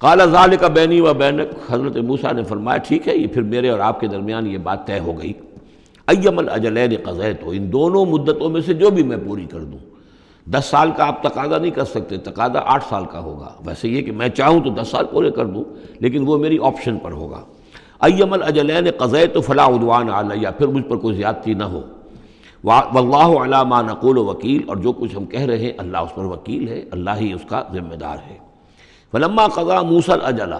قال ذلک بینی و بینک، حضرت موسیٰ نے فرمایا ٹھیک ہے، یہ پھر میرے اور آپ کے درمیان یہ بات طے ہو گئی۔ ایم الاجلین قضیت، ان دونوں مدتوں میں سے جو بھی میں پوری کر دوں۔ 10 سال کا آپ تقاضا نہیں کر سکتے، تقاضا 8 سال کا ہوگا، ویسے یہ کہ میں چاہوں تو 10 سال پورے کر دوں، لیکن وہ میری آپشن پر ہوگا۔ ایم الاجلین قضیت فلا عدوان علی، پھر مجھ پر کوئی زیادتی نہ ہو۔ واللہ علی ما نقول وکیل، اور جو کچھ ہم کہہ رہے ہیں اللہ اس پر وکیل ہے، اللہ ہی اس کا ذمہ دار ہے۔ فلما قضا موسیٰ الاجل،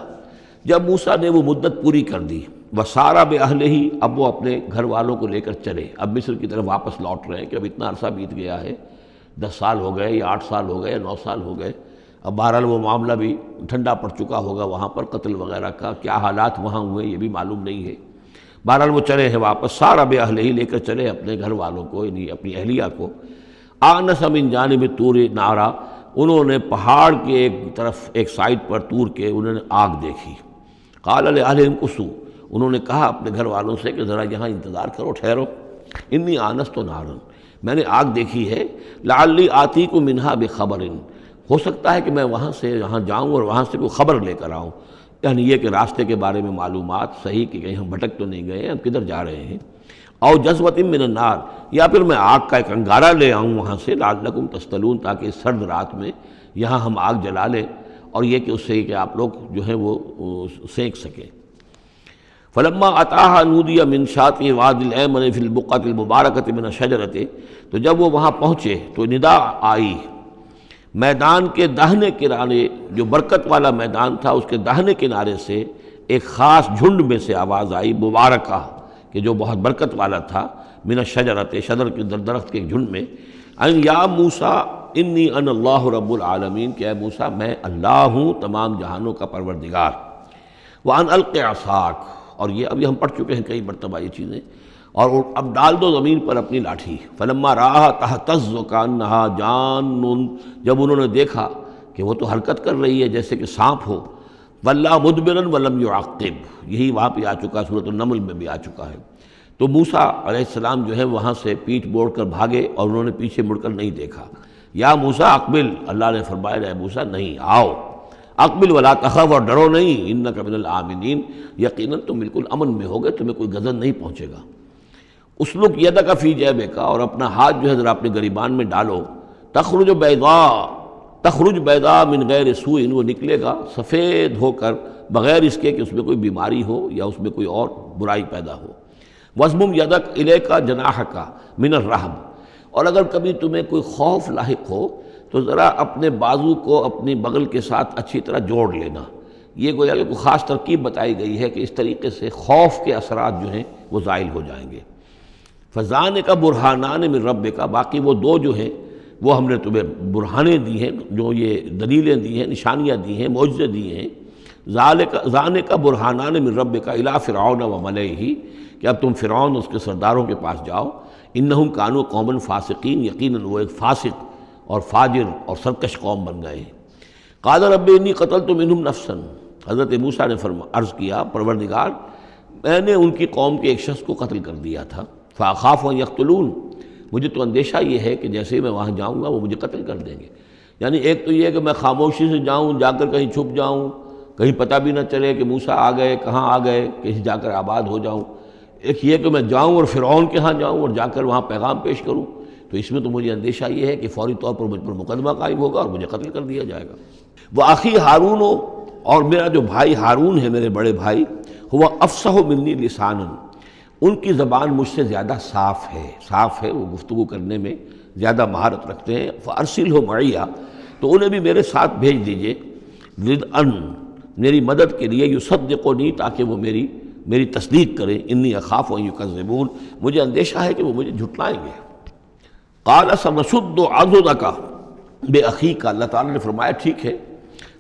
جب موسیٰ نے وہ مدت پوری کر دی، وسارا بأہلہ، اب وہ اپنے گھر والوں کو لے کر چلے، اب مصر کی طرف واپس لوٹ رہے ہیں کہ اب اتنا عرصہ بیت گیا ہے، 10 سال ہو گئے یا 8 سال ہو گئے یا 9 سال ہو گئے، اب بہرحال وہ معاملہ بھی ٹھنڈا پڑ چکا ہوگا، وہاں پر قتل وغیرہ کا کیا حالات وہاں ہوئے یہ بھی معلوم نہیں ہے۔ بہرحال وہ چلے ہیں واپس، سارا بأہلہ لے کر چلے اپنے گھر والوں کو، یعنی اپنی اہلیہ کو۔ آنس من جانب طور نارا، انہوں نے پہاڑ کے ایک طرف ایک سائڈ پر طور کے انہوں نے آگ دیکھی۔ قال لأہلہم کثوا، انہوں نے کہا اپنے گھر والوں سے کہ ذرا یہاں انتظار کرو، ٹھہرو، انی آنست نارا، میں نے آگ دیکھی ہے، لعلی آتیکم منہا بخبر، ہو سکتا ہے کہ میں وہاں سے یہاں جاؤں اور وہاں سے کوئی خبر لے کر آؤں، یعنی یہ کہ راستے کے بارے میں معلومات صحیح کہ کہیں ہم بھٹک تو نہیں گئے، ہم کدھر جا رہے ہیں، او جذوۃ من النار، یا پھر میں آگ کا ایک انگارہ لے آؤں وہاں سے، لعلکم تصطلون، تاکہ اس سرد رات میں یہاں ہم آگ جلا لیں اور یہ کہ اس سے کہ آپ لوگ جو ہے وہ سینک سکیں۔ فلما اتاها نودی من شاطئ وادی الایمن فی البقعۃ المبارکۃ من الشجرۃ، تو جب وہ وہاں پہنچے تو ندا آئی، میدان کے داہنے کنارے، جو برکت والا میدان تھا اس کے داہنے کنارے سے ایک خاص جھنڈ میں سے آواز آئی، مبارکہ، کہ جو بہت برکت والا تھا، من الشجرۃ، شجر کے درخت کے ایک جھنڈ میں، ان یا موسیٰ انی انا اللہ رب العالمین، کہ اے موسیٰ میں اللہ ہوں تمام جہانوں کا پروردگار، وان الق عصاک، اور یہ ابھی ہم پڑھ چکے ہیں کئی مرتبہ یہ چیزیں، اور اب ڈال دو زمین پر اپنی لاٹھی، فلما رآہا تہتز کانہا جان، جب انہوں نے دیکھا کہ وہ تو حرکت کر رہی ہے جیسے کہ سانپ ہو، ولا مدبرا ولم یعقب، یہی وہاں پہ آ چکا، سورۃ النمل میں بھی آ چکا ہے۔ تو موسیٰ علیہ السلام جو ہے وہاں سے پیٹھ موڑ کر بھاگے اور انہوں نے پیچھے مڑ کر نہیں دیکھا۔ یا موسیٰ اقبل، اللہ نے فرمایا اے موسیٰ نہیں، آؤ، اقبل ولا تخف، اور ڈرو نہیں، انک من الآمنین، یقیناً تم بالکل امن میں ہوگے، تمہیں کوئی غضب نہیں پہنچے گا۔ اسلک یدک فی جیبک، اور اپنا ہاتھ جو ہے ذرا اپنے گریبان میں ڈالو، تخرج بیضاء من غیر سوء، وہ نکلے گا سفید ہو کر بغیر اس کے کہ اس میں کوئی بیماری ہو یا اس میں کوئی اور برائی پیدا ہو۔ وَاضْمُمْ يَدَكَ إِلَيْكَ جَنَاحَكَ مِنَ الرَّهْبِ، اور اگر کبھی تمہیں کوئی خوف لاحق ہو تو ذرا اپنے بازو کو اپنی بغل کے ساتھ اچھی طرح جوڑ لینا۔ یہ گویا کہ کوئی خاص ترکیب بتائی گئی ہے کہ اس طریقے سے خوف کے اثرات جو ہیں وہ زائل ہو جائیں گے۔ فَذَانِكَ بُرْهَانَانِ مِن رَبِّكَ، باقی وہ دو جو ہیں وہ ہم نے تمہیں برہانیں دی ہیں، جو یہ دلیلیں دی ہیں، نشانیاں دی ہیں، معجزے دیے ہیں۔ ذَانِكَ بُرْهَانَانِ مِن رَبِّكَ إِلَىٰ فِرْعَوْنَ وَمَلَئِهِ، کہ اب تم فرعون اس کے سرداروں کے پاس جاؤ، انہم کانوا قوما فاسقین، یقیناً وہ ایک فاسق اور فاجر اور سرکش قوم بن گئے ہیں۔ قال رب انی قتلت منہم نفسا، حضرت موسیٰ نے عرض کیا پروردگار میں نے ان کی قوم کے ایک شخص کو قتل کر دیا تھا، فاخاف ان یقتلون، مجھے تو اندیشہ یہ ہے کہ جیسے ہی میں وہاں جاؤں گا وہ مجھے قتل کر دیں گے۔ یعنی ایک تو یہ ہے کہ میں خاموشی سے جاؤں، جا کر کہیں چھپ جاؤں، کہیں پتہ بھی نہ چلے کہ موسیٰ آ گئے، کہاں آ گئے، کہیں جا کر آباد ہو جاؤں۔ ایک یہ کہ میں جاؤں اور فرعون کے ہاں جاؤں اور جا کر وہاں پیغام پیش کروں، تو اس میں تو مجھے اندیشہ یہ ہے کہ فوری طور پر مجھ پر مقدمہ قائم ہوگا اور مجھے قتل کر دیا جائے گا۔ وہ آخی ہارون، اور میرا جو بھائی ہارون ہے، میرے بڑے بھائی، ہوا افصح منی لسانا، ان کی زبان مجھ سے زیادہ صاف ہے، وہ گفتگو کرنے میں زیادہ مہارت رکھتے ہیں۔ فارسلہ معی، تو انہیں بھی میرے ساتھ بھیج دیجئے، ردءً، میری مدد کے لیے، یصدقونی، تاکہ وہ میری تصدیق کریں، انی اخاف ان یکذبون، مجھے اندیشہ ہے کہ وہ مجھے جھٹلائیں گے۔ قال سنشد عضدک باخیک، اللہ تعالیٰ نے فرمایا ٹھیک ہے،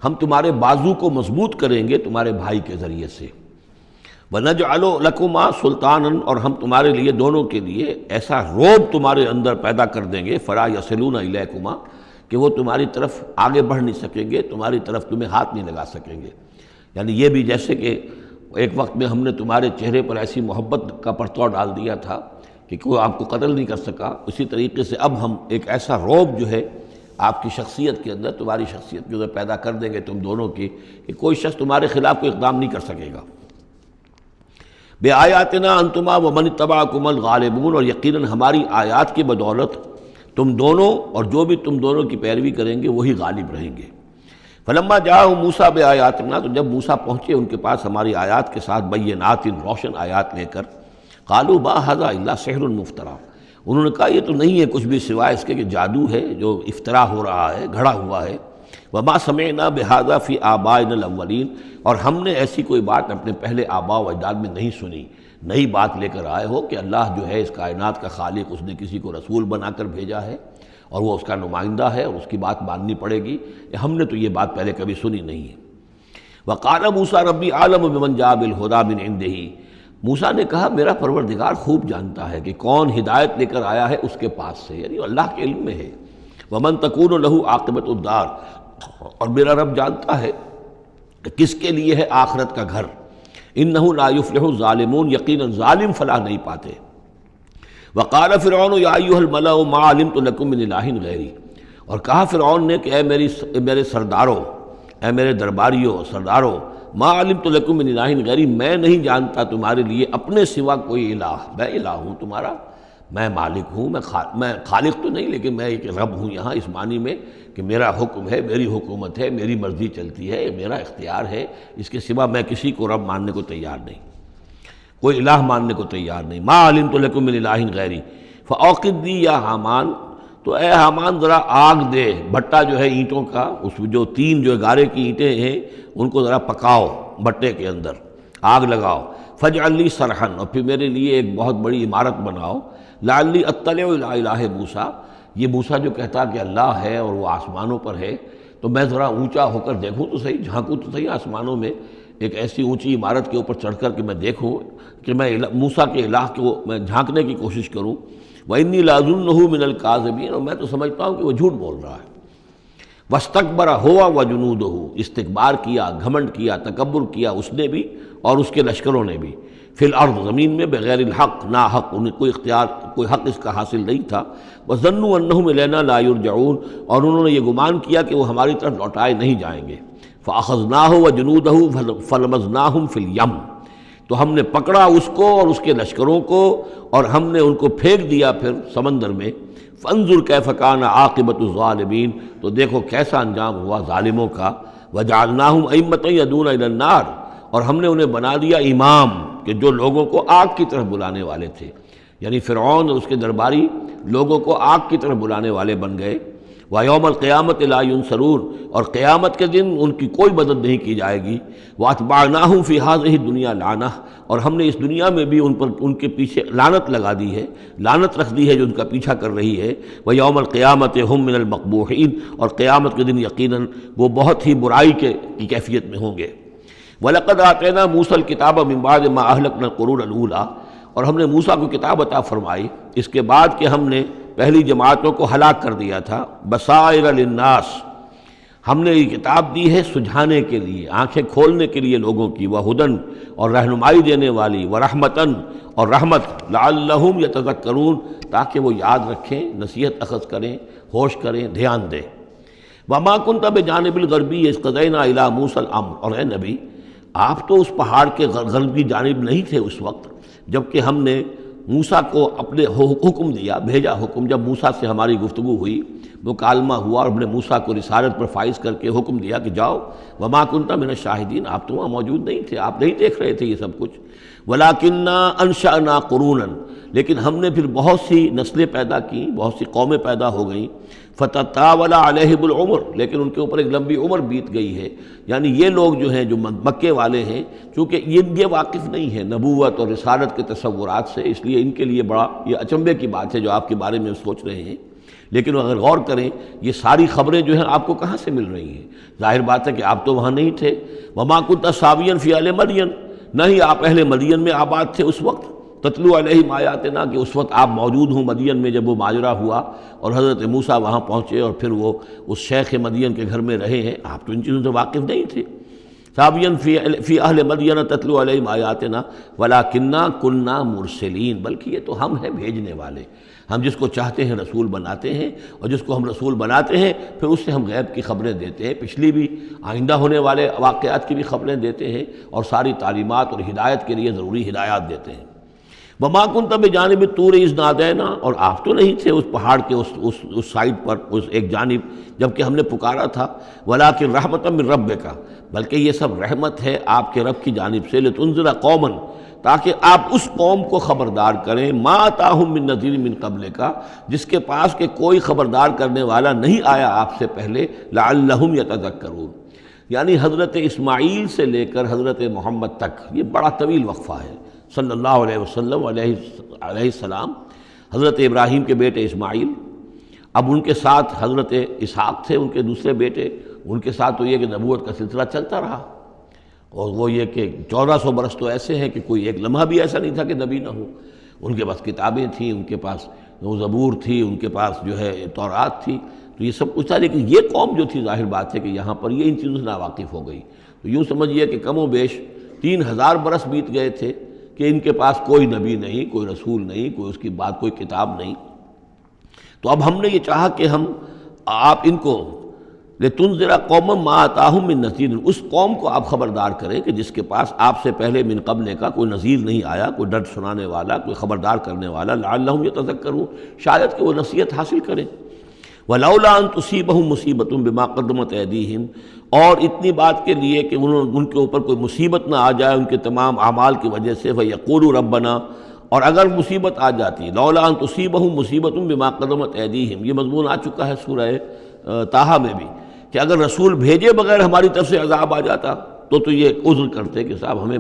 ہم تمہارے بازو کو مضبوط کریں گے تمہارے بھائی کے ذریعے سے۔ وَنَجْعَلُ لَكُمَا سُلْطَانًا، اور ہم تمہارے لیے دونوں کے لیے ایسا رعب تمہارے اندر پیدا کر دیں گے، فَلَا يَصِلُونَ إِلَيْكُمَا، کہ وہ تمہاری طرف آگے بڑھ نہیں سکیں گے، تمہاری طرف تمہیں ہاتھ نہیں لگا سکیں گے۔ یعنی یہ بھی جیسے کہ ایک وقت میں ہم نے تمہارے چہرے پر ایسی محبت کا پرتو ڈال دیا تھا کہ کوئی آپ کو قتل نہیں کر سکا، اسی طریقے سے اب ہم ایک ایسا رعب جو ہے آپ کی شخصیت کے اندر، تمہاری شخصیت کے اندر پیدا کر دیں گے تم دونوں کی، کہ کوئی شخص تمہارے خلاف کوئی اقدام نہیں کر سکے گا۔ بِآیاتنا انتما ومن اتبعکم الغالبون، اور یقیناً ہماری آیات کی بدولت تم دونوں اور جو بھی تم دونوں کی پیروی کریں گے وہی غالب رہیں گے۔ فلما جاءهم موسیٰ بآیاتنا، تو جب موسیٰ پہنچے ان کے پاس ہماری آیات کے ساتھ، بینات، روشن آیات لے کر، قالوا ما ھذا الا سحر مفترا، انہوں نے کہا یہ تو نہیں ہے کچھ بھی سوائے اس کے کہ جادو ہے جو افترا ہو رہا ہے، گھڑا ہوا ہے۔ وما سمعنا بھذا فی آبائنا الاولین، اور ہم نے ایسی کوئی بات اپنے پہلے آباء و اجداد میں نہیں سنی۔ نئی بات لے کر آئے ہو کہ اللہ جو ہے اس کائنات کا خالق، اس نے کسی کو رسول بنا کر بھیجا ہے اور وہ اس کا نمائندہ ہے اور اس کی بات ماننی پڑے گی، ہم نے تو یہ بات پہلے کبھی سنی نہیں ہے۔ وقال موسیٰ ربی اعلم بمن جاء بالہدی من عنده، موسیٰ نے کہا میرا پروردگار خوب جانتا ہے کہ کون ہدایت لے کر آیا ہے اس کے پاس سے، یعنی اللہ کے علم میں ہے۔ ومن تکون له عاقبۃ الدار، اور میرا رب جانتا ہے کہ کس کے لیے ہے آخرت کا گھر۔ انہ لا یفلح الظالمون، یقیناً ظالم فلاح نہیں پاتے۔ وقال فرعون یا ایھا الملأ ما علمت لکم من الہ غیری، اور کہا فرعون نے کہ اے میرے سرداروں، اے میرے درباریوں سرداروں، ما علمت لکم من الہ غیری، میں نہیں جانتا تمہارے لیے اپنے سوا کوئی الہ، میں الہ ہوں تمہارا، میں مالک ہوں، میں خالق تو نہیں لیکن میں ایک رب ہوں یہاں اس معنی میں کہ میرا حکم ہے، میری حکومت ہے، میری مرضی چلتی ہے، میرا اختیار ہے، اس کے سوا میں کسی کو رب ماننے کو تیار نہیں، کوئی الہ ماننے کو تیار نہیں۔ ما علمت لکم من الہ غیری فاوقد لی یا حامان، تو اے حامان ذرا آگ دے، بھٹا جو ہے اینٹوں کا، اس جو تین جو گارے کی اینٹیں ہیں ان کو ذرا پکاؤ بھٹے کے اندر، آگ لگاؤ، فاجعل لی صرحا، اور پھر میرے لیے ایک بہت بڑی عمارت بناؤ، لعلی اطلع الی الہ موسیٰ، یہ موسیٰ جو کہتا کہ اللہ ہے اور وہ آسمانوں پر ہے، تو میں ذرا اونچا ہو کر دیکھوں تو صحیح، جھانکوں تو صحیح آسمانوں میں، ایک ایسی اونچی عمارت کے اوپر چڑھ کر کہ میں دیکھوں کہ میں موسیٰ کے الہ کو میں جھانکنے کی کوشش کروں۔ وَإِنِّي لَأَظُنُّهُ مِنَ الْكَاذِبِينَ، اور میں تو سمجھتا ہوں کہ وہ جھوٹ بول رہا ہے۔ وَاسْتَكْبَرَ هُوَ وَجُنُودُهُ، استکبار کیا، گھمنڈ کیا، تکبر کیا اس نے بھی اور اس کے لشکروں نے بھی، فی الارض، زمین میں، بغیر الحق، نا حق، انہیں کوئی اختیار، کوئی حق اس کا حاصل نہیں تھا۔ وَظَنُّوا أَنَّهُمْ إِلَيْنَا لَا يُرْجَعُونَ، اور انہوں نے یہ گمان کیا کہ وہ ہماری طرف لوٹائے نہیں جائیں گے۔ فَأَخَذْنَاهُ وَجُنُودَهُ فَلَمَزْنَاهُمْ فِي الْيَمِّ، تو ہم نے پکڑا اس کو اور اس کے لشکروں کو اور ہم نے ان کو پھینک دیا پھر سمندر میں۔ فانظر کیف کان عاقبۃ الظالمین، تو دیکھو کیسا انجام ہوا ظالموں کا۔ وجعلناہم ائمۃ یدعون الی النار، اور ہم نے انہیں بنا دیا امام کہ جو لوگوں کو آگ کی طرف بلانے والے تھے، یعنی فرعون اور اس کے درباری لوگوں کو آگ کی طرف بلانے والے بن گئے۔ وَيَوْمَ الْقِيَامَةِ لَا يُنصَرُونَ، اور قیامت کے دن ان کی کوئی مدد نہیں کی جائے گی۔ وَأَتْبَعْنَاهُمْ فِي هَذِهِ الدُّنْيَا لَعْنَةً، اور ہم نے اس دنیا میں بھی ان پر، ان کے پیچھے لعنت لگا دی ہے، لعنت رکھ دی ہے جو ان کا پیچھا کر رہی ہے۔ وَيَوْمَ الْقِيَامَةِ هُمْ مِنَ الْمَقْبُوحِينَ، اور قیامت کے دن یقیناً وہ بہت ہی برائی کی کیفیت میں ہوں گے۔ وَلَقَدْ آتَيْنَا مُوسَى الْكِتَابَ مِن بَعْدِ مَا أَهْلَكْنَا الْقُرُونَ الْأُولَىٰ، اور ہم نے موسیٰ کو کتاب عطا فرمائی اس کے بعد کہ ہم نے پہلی جماعتوں کو ہلاک کر دیا تھا۔ بصائر للناس، ہم نے یہ کتاب دی ہے سجھانے کے لیے، آنکھیں کھولنے کے لیے لوگوں کی، وہدن، اور رہنمائی دینے والی، ورحمتن، اور رحمت، لعلہم یتذکرون، تاکہ وہ یاد رکھیں، نصیحت اخذ کریں، ہوش کریں، دھیان دیں۔ وما کنت بجانب الغربی اذ قضینا الی موسیٰ الامر، اور اے نبی آپ تو اس پہاڑ کے غربی جانب نہیں تھے اس وقت جبکہ ہم نے موسیٰ کو اپنے حکم دیا، بھیجا حکم، جب موسیٰ سے ہماری گفتگو ہوئی، مکالمہ ہوا، اور ہم نے موسیٰ کو رسالت پر فائز کر کے حکم دیا کہ جاؤ۔ وما کنت من الشاہدین، آپ تو وہاں موجود نہیں تھے، آپ نہیں دیکھ رہے تھے یہ سب کچھ۔ ولکننا انشأنا قرونا، لیکن ہم نے پھر بہت سی نسلیں پیدا کی، بہت سی قومیں پیدا ہو گئیں۔ فتطاول علیہم العمر، لیکن ان کے اوپر ایک لمبی عمر بیت گئی ہے، یعنی یہ لوگ جو ہیں جو مکے والے ہیں، چونکہ یہ واقف نہیں ہے نبوت اور رسالت کے تصورات سے، اس لیے ان کے لیے بڑا یہ اچنبے کی بات ہے جو آپ کے بارے میں سوچ رہے ہیں۔ لیکن اگر غور کریں یہ ساری خبریں جو ہیں آپ کو کہاں سے مل رہی ہیں؟ ظاہر بات ہے کہ آپ تو وہاں نہیں تھے۔ وما کنت ساویا فی اہل مدین، نہ ہی آپ اہل مدین میں آباد تھے اس وقت۔ تتلو علیہم آیاتنا، کہ اس وقت آپ موجود ہوں مدین میں جب وہ ماجرا ہوا اور حضرت موسیٰ وہاں پہنچے اور پھر وہ اس شیخ مدین کے گھر میں رہے ہیں، آپ تو ان چیزوں سے واقف نہیں تھے۔ ساویا فی اہل مدین تتلو علیہم آیاتنا ولکننا کنا مرسلین، بلکہ یہ تو ہم ہیں بھیجنے والے، ہم جس کو چاہتے ہیں رسول بناتے ہیں، اور جس کو ہم رسول بناتے ہیں پھر اس سے ہم غیب کی خبریں دیتے ہیں، پچھلی بھی آئندہ ہونے والے واقعات کی بھی خبریں دیتے ہیں، اور ساری تعلیمات اور ہدایت کے لیے ضروری ہدایات دیتے ہیں۔ وما کنت بجانب الطور اذ نادینا، اور آپ تو نہیں تھے اس پہاڑ کے اس سائڈ پر، اس ایک جانب جبکہ ہم نے پکارا تھا۔ ولکن رحمۃ من ربک، بلکہ یہ سب رحمت ہے آپ کے رب کی جانب سے، لتنذر قوما، تاکہ آپ اس قوم کو خبردار کریں، ما اتاہم من نذیر من قبلک، جس کے پاس کہ کوئی خبردار کرنے والا نہیں آیا آپ سے پہلے، لعلہم یتذکرون، یعنی حضرت اسماعیل سے لے کر حضرت محمد تک یہ بڑا طویل وقفہ ہے۔ صلی اللہ علیہ وسلم علیہ السلام، حضرت ابراہیم کے بیٹے اسماعیل، اب ان کے ساتھ حضرت اسحاق تھے ان کے دوسرے بیٹے، ان کے ساتھ تو یہ کہ نبوت کا سلسلہ چلتا رہا، اور وہ یہ کہ 1400 برس تو ایسے ہیں کہ کوئی ایک لمحہ بھی ایسا نہیں تھا کہ نبی نہ ہو۔ ان کے پاس کتابیں تھیں، ان کے پاس زبور تھی، ان کے پاس جو ہے تورات تھی، تو یہ سب کچھ تھا، لیکن یہ قوم جو تھی ظاہر بات ہے کہ یہاں پر یہ ان چیزوں سے ناواقف ہو گئی۔ تو یوں سمجھیے کہ کم و بیش 3000 برس بیت گئے تھے کہ ان کے پاس کوئی نبی نہیں، کوئی رسول نہیں، کوئی اس کی بات کوئی کتاب نہیں۔ تو اب ہم نے یہ چاہا کہ ہم آپ ان کو لتنذر قوما ما آتاہم من نذیر، اس قوم کو آپ خبردار کریں کہ جس کے پاس آپ سے پہلے من قبل کا کوئی نذیر نہیں آیا، کوئی ڈر سنانے والا، کوئی خبردار کرنے والا، لعلہم یتذکرون، شاید کہ وہ نصیحت حاصل کریں۔ ولولا ان تصیبہم مصیبۃ بما قدمت ایدیہم، اور اتنی بات کے لیے کہ ان کے اوپر کوئی مصیبت نہ آ جائے ان کے تمام اعمال کی وجہ سے، فیقولوا ربنا، اور اگر مصیبت آ جاتی، لولا ان تصیبہم مصیبۃ بما قدمت ایدیہم، یہ مضمون آ چکا ہے سورہ طٰہٰ میں بھی، کہ اگر رسول بھیجے بغیر ہماری طرف سے عذاب آ جاتا تو یہ عذر کرتے کہ صاحب ہمیں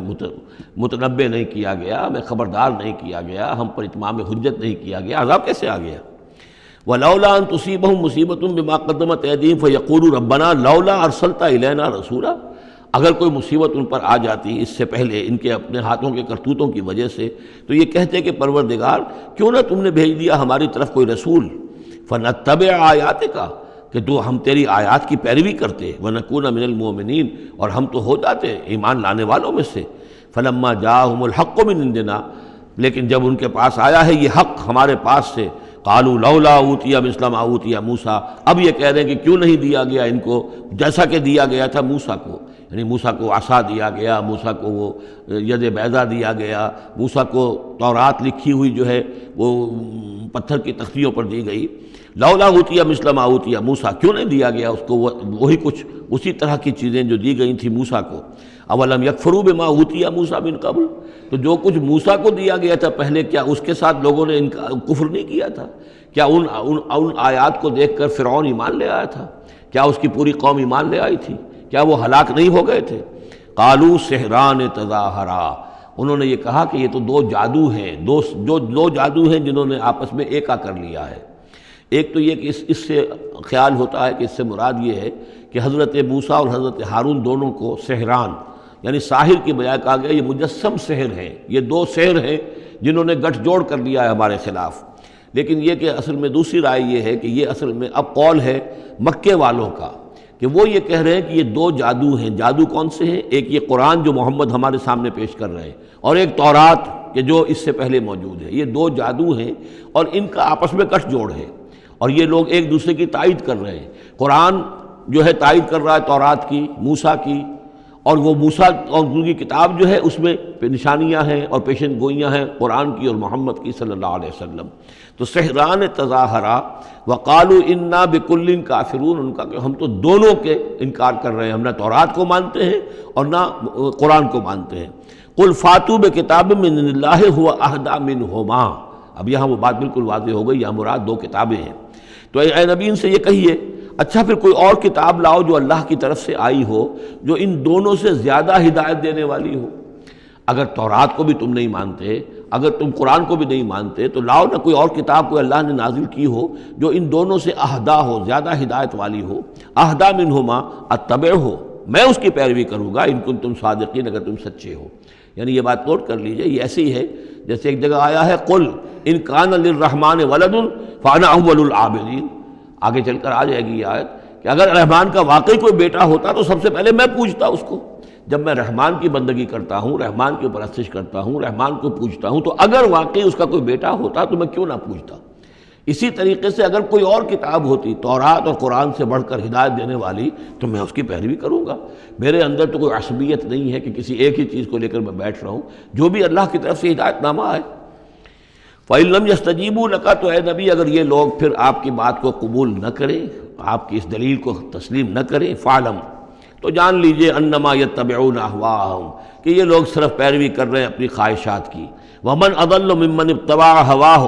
متنبع نہیں کیا گیا، ہمیں خبردار نہیں کیا گیا، ہم پر اتمام حجت نہیں کیا گیا، عذاب کیسے آ گیا؟ وَلَوْلَا أَن تُصِيبَهُم مُّصِيبَةٌ بِمَا قَدَّمَتْ أَيْدِيهِمْ فَيَقُولُوا رَبَّنَا لَوْلَا أَرْسَلْتَ إِلَيْنَا رَسُولًا، اگر کوئی مصیبت ان پر آ جاتی اس سے پہلے ان کے اپنے ہاتھوں کے کرتوتوں کی وجہ سے، تو یہ کہتے کہ پروردگار کیوں نہ تم نے بھیج دیا ہماری طرف کوئی رسول، فَنَتَّبِعَ آيَاتِكَ، کہ تو ہم تیری آیات کی پیروی کرتے، وَنَكُونَ مِنَ الْمُؤْمِنِينَ، اور ہم تو ہو جاتے ایمان لانے والوں میں سے۔ فَلَمَّا جَاءَهُمُ الْحَقُّ مِنْ عِنْدِنَا، لیکن جب ان کے پاس آیا ہے یہ حق ہمارے پاس سے، قالوا لولا اوتي مثل ما اوتي موسیٰ، اب یہ کہہ رہے ہیں کہ کیوں نہیں دیا گیا ان کو جیسا کہ دیا گیا تھا موسیٰ کو، یعنی موسیٰ کو عصا دیا گیا، موسیٰ کو وہ ید بیضا دیا گیا، موسیٰ کو تورات لکھی ہوئی جو ہے وہ پتھر کی تختیوں پر دی گئی۔ لولا اوتي مثل ما اوتي موسیٰ، کیوں نہیں دیا گیا اس کو وہی کچھ اسی طرح کی چیزیں جو دی گئی تھی موسیٰ کو؟ اولم یکفروا بما اوتي موسیٰ من قبل، تو جو کچھ موسیٰ کو دیا گیا تھا پہلے، کیا اس کے ساتھ لوگوں نے کفر نہیں کیا تھا؟ کیا ان آیات کو دیکھ کر فرعون ایمان لے آیا تھا؟ کیا اس کی پوری قوم ایمان لے آئی تھی؟ کیا وہ ہلاک نہیں ہو گئے تھے؟ قالوا سحران تظاہرا، انہوں نے یہ کہا کہ یہ تو دو جادو ہیں، دو جادو ہیں جنہوں نے آپس میں ایکا کر لیا ہے۔ ایک تو یہ کہ اس سے خیال ہوتا ہے کہ اس سے مراد یہ ہے کہ حضرت موسیٰ اور حضرت ہارون دونوں کو سحران، یعنی ساحر کی بجائے کہا گیا یہ مجسم سحر ہیں، یہ دو سحر ہیں جنہوں نے گٹھ جوڑ کر لیا ہے ہمارے خلاف۔ لیکن یہ کہ اصل میں دوسری رائے یہ ہے کہ یہ اصل میں اب قول ہے مکے والوں کا، کہ وہ یہ کہہ رہے ہیں کہ یہ دو جادو ہیں۔ جادو کون سے ہیں؟ ایک یہ قرآن جو محمد ہمارے سامنے پیش کر رہے ہیں، اور ایک تورات کہ جو اس سے پہلے موجود ہے، یہ دو جادو ہیں اور ان کا آپس میں گٹھ جوڑ ہے، اور یہ لوگ ایک دوسرے کی تائید کر رہے ہیں۔ قرآن جو ہے تائید کر رہا ہے تورات کی، موسیٰ کی، اور وہ موسیٰ اور ان کی کتاب جو ہے اس میں نشانیاں ہیں اور پیشن گوئیاں ہیں قرآن کی اور محمد کی صلی اللہ علیہ وسلم۔ تو سحران تظاہرا وقالوا انا بکل کافرون، ان کا کہ ہم تو دونوں کے انکار کر رہے ہیں، ہم نہ تورات کو مانتے ہیں اور نہ قرآن کو مانتے ہیں۔ قل فاتوا بکتاب من اللہ هو اہدی منہما، اب یہاں وہ بات بالکل واضح ہو گئی، یہاں مراد دو کتابیں ہیں۔ تو اے نبی ان سے یہ کہیے اچھا پھر کوئی اور کتاب لاؤ جو اللہ کی طرف سے آئی ہو، جو ان دونوں سے زیادہ ہدایت دینے والی ہو۔ اگر تورات کو بھی تم نہیں مانتے، اگر تم قرآن کو بھی نہیں مانتے، تو لاؤ نہ کوئی اور کتاب کوئی اللہ نے نازل کی ہو جو ان دونوں سے اہدا ہو، زیادہ ہدایت والی ہو۔ اہدا منہما اتبع ہو، میں اس کی پیروی کروں گا ان کنتم صادقین، اگر تم سچے ہو۔ یعنی یہ بات نوٹ کر لیجئے، یہ ایسی ہی ہے جیسے ایک جگہ آیا ہے قل ان کان للرحمن ولد فانا اول العابدین، آگے چل کر آ جائے گی یہ آیت کہ اگر رحمان کا واقعی کوئی بیٹا ہوتا تو سب سے پہلے میں پوجتا اس کو۔ جب میں رحمان کی بندگی کرتا ہوں، رحمان کی پرستش کرتا ہوں، رحمان کو پوجتا ہوں، تو اگر واقعی اس کا کوئی بیٹا ہوتا تو میں کیوں نہ پوجتا۔ اسی طریقے سے اگر کوئی اور کتاب ہوتی تورات اور قرآن سے بڑھ کر ہدایت دینے والی تو میں اس کی پیروی کروں گا۔ میرے اندر تو کوئی عصبیت نہیں ہے کہ کسی ایک ہی چیز کو لے کر میں بیٹھ رہا ہوں، جو بھی اللہ کی طرف سے ہدایت نامہ آئے۔ فَإِن لَّمْ يَسْتَجِيبُوا لَكَ، تو اے نبی اگر یہ لوگ پھر آپ کی بات کو قبول نہ کریں، آپ کی اس دلیل کو تسلیم نہ کریں، فَعْلَمْ، تو جان لیجئے انما یتبعون اہواءہم، کہ یہ لوگ صرف پیروی کر رہے ہیں اپنی خواہشات کی۔ ومن اضل ممن اتبع ہواہ،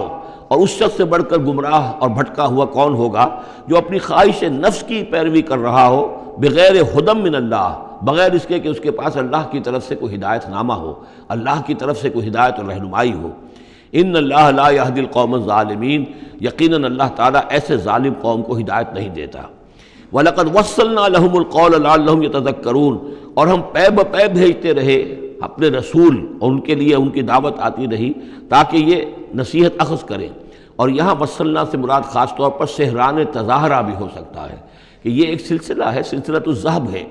اور اس شخص سے بڑھ کر گمراہ اور بھٹکا ہوا کون ہوگا جو اپنی خواہش نفس کی پیروی کر رہا ہو، بغیر ہدی من اللہ، بغیر اس کے کہ اس کے پاس اللہ کی طرف سے کوئی ہدایت نامہ ہو، اللہ کی طرف سے کوئی ہدایت اور رہنمائی ہو۔ ان اللہ لا یہدی القوم الظالمین، یقیناً اللہ تعالیٰ ایسے ظالم قوم کو ہدایت نہیں دیتا۔ وَلَقَدْ وَصَّلْنَا لَهُمُ الْقَوْلَ لَعَلَّهُمْ يَتَذَكَّرُونَ، اور ہم پے بپے بھیجتے رہے اپنے رسول، اور ان کے لیے ان کی دعوت آتی رہی تاکہ یہ نصیحت اخذ کریں۔ اور یہاں وصلنا سے مراد خاص طور پر سحران تظاہرہ بھی ہو سکتا ہے کہ یہ ایک سلسلہ ہے، سلسلۃ الذہب ہے،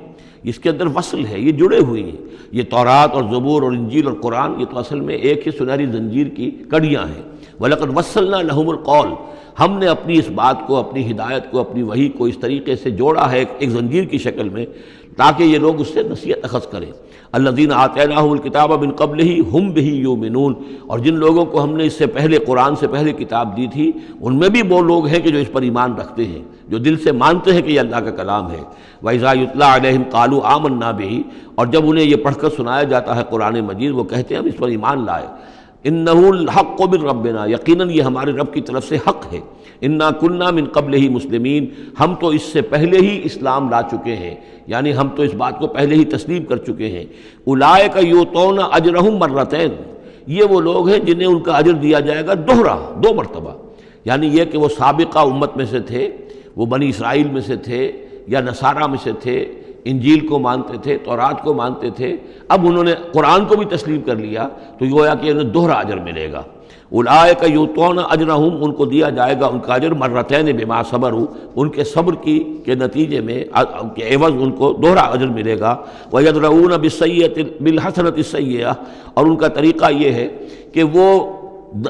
اس کے اندر وصل ہے، یہ جڑے ہوئی ہیں، یہ تورات اور زبور اور انجیل اور قرآن، یہ تو اصل میں ایک ہی سنہری زنجیر کی کڑیاں ہیں۔ وَلَقَدْ وَصَّلْنَا لَهُمُ الْقَوْلَ، ہم نے اپنی اس بات کو، اپنی ہدایت کو، اپنی وحی کو اس طریقے سے جوڑا ہے ایک زنجیر کی شکل میں تاکہ یہ لوگ اس سے نصیحت اخذ کریں۔ الذین آتیناہم الکتاب من قبلہ ہم بہ یؤمنون، اور جن لوگوں کو ہم نے اس سے پہلے قرآن سے پہلے کتاب دی تھی ان میں بھی وہ لوگ ہیں کہ جو اس پر ایمان رکھتے ہیں، جو دل سے مانتے ہیں کہ یہ اللہ کا کلام ہے۔ وَإِذَا يُتْلَىٰ عَلَيْهِمْ قَالُوا آمَنَّا بِهِ، اور جب انہیں یہ پڑھ کر سنایا جاتا ہے قرآن مجید وہ کہتے ہیں ہم اس پر ایمان لائے۔ اِنَّهُ الْحَقُّ مِن رَّبِّنَا، یقیناً یہ ہمارے رب کی طرف سے حق ہے۔ اِنَّا كُنَّا مِن قَبْلِهِ مُسْلِمِينَ، ہم تو اس سے پہلے ہی اسلام لا چکے ہیں، یعنی ہم تو اس بات کو پہلے ہی تسلیم کر چکے ہیں۔ اولئک یؤتون اجرہم مرتین، یہ وہ لوگ ہیں جنہیں ان کا اجر دیا جائے گا دوہرا، دو مرتبہ، یعنی یہ کہ وہ سابقہ امت میں سے تھے، وہ بنی اسرائیل میں سے تھے یا نصارہ میں سے تھے، انجیل کو مانتے تھے، تورات کو مانتے تھے، اب انہوں نے قرآن کو بھی تسلیم کر لیا تو گویا کہ انہیں دوہرا اجر ملے گا۔ اولئک یؤتون اجرہم، ان کو دیا جائے گا ان کا اجر مرتین بما صبروا، ان کے صبر کے نتیجے میں کے عوض ان کو دوہرا اجر ملے گا۔ ویدرؤون بالحسنۃ السیئۃ، اور ان کا طریقہ یہ ہے کہ وہ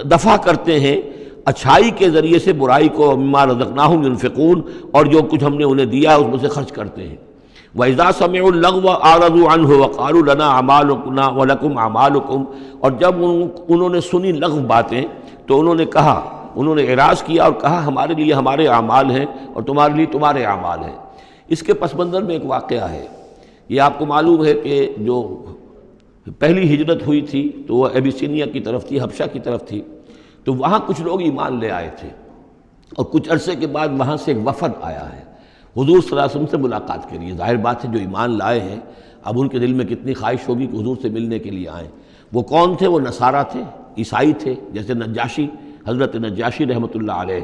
دفع کرتے ہیں اچھائی کے ذریعے سے برائی کو، مما رزقناہم ينفقون، اور جو کچھ ہم نے انہیں دیا ہے اس میں سے خرچ کرتے ہیں۔ وَإِذَا سَمِعُوا اللَّغْوَ أَعْرَضُوا عَنْهُ وَقَالُوا لَنَا أَعْمَالُنَا وَلَكُمْ أَعْمَالُكُمْ، اور جب انہوں نے سنی لغو باتیں تو انہوں نے کہا، انہوں نے اعراض کیا اور کہا ہمارے لیے ہمارے اعمال ہیں اور تمہارے لیے تمہارے اعمال ہیں۔ اس کے پس منظر میں ایک واقعہ ہے، یہ آپ کو معلوم ہے کہ جو پہلی ہجرت ہوئی تھی تو وہ ابیسینیا کی طرف تھی، حبشہ کی طرف تھی، تو وہاں کچھ لوگ ایمان لے آئے تھے اور کچھ عرصے کے بعد وہاں سے ایک وفد آیا ہے حضور صلی اللہ علیہ وسلم سے ملاقات کے لیے۔ ظاہر بات ہے جو ایمان لائے ہیں اب ان کے دل میں کتنی خواہش ہوگی کہ حضور سے ملنے کے لیے آئیں۔ وہ کون تھے؟ وہ نصارہ تھے، عیسائی تھے، جیسے نجاشی، حضرت نجاشی رحمۃ اللہ علیہ۔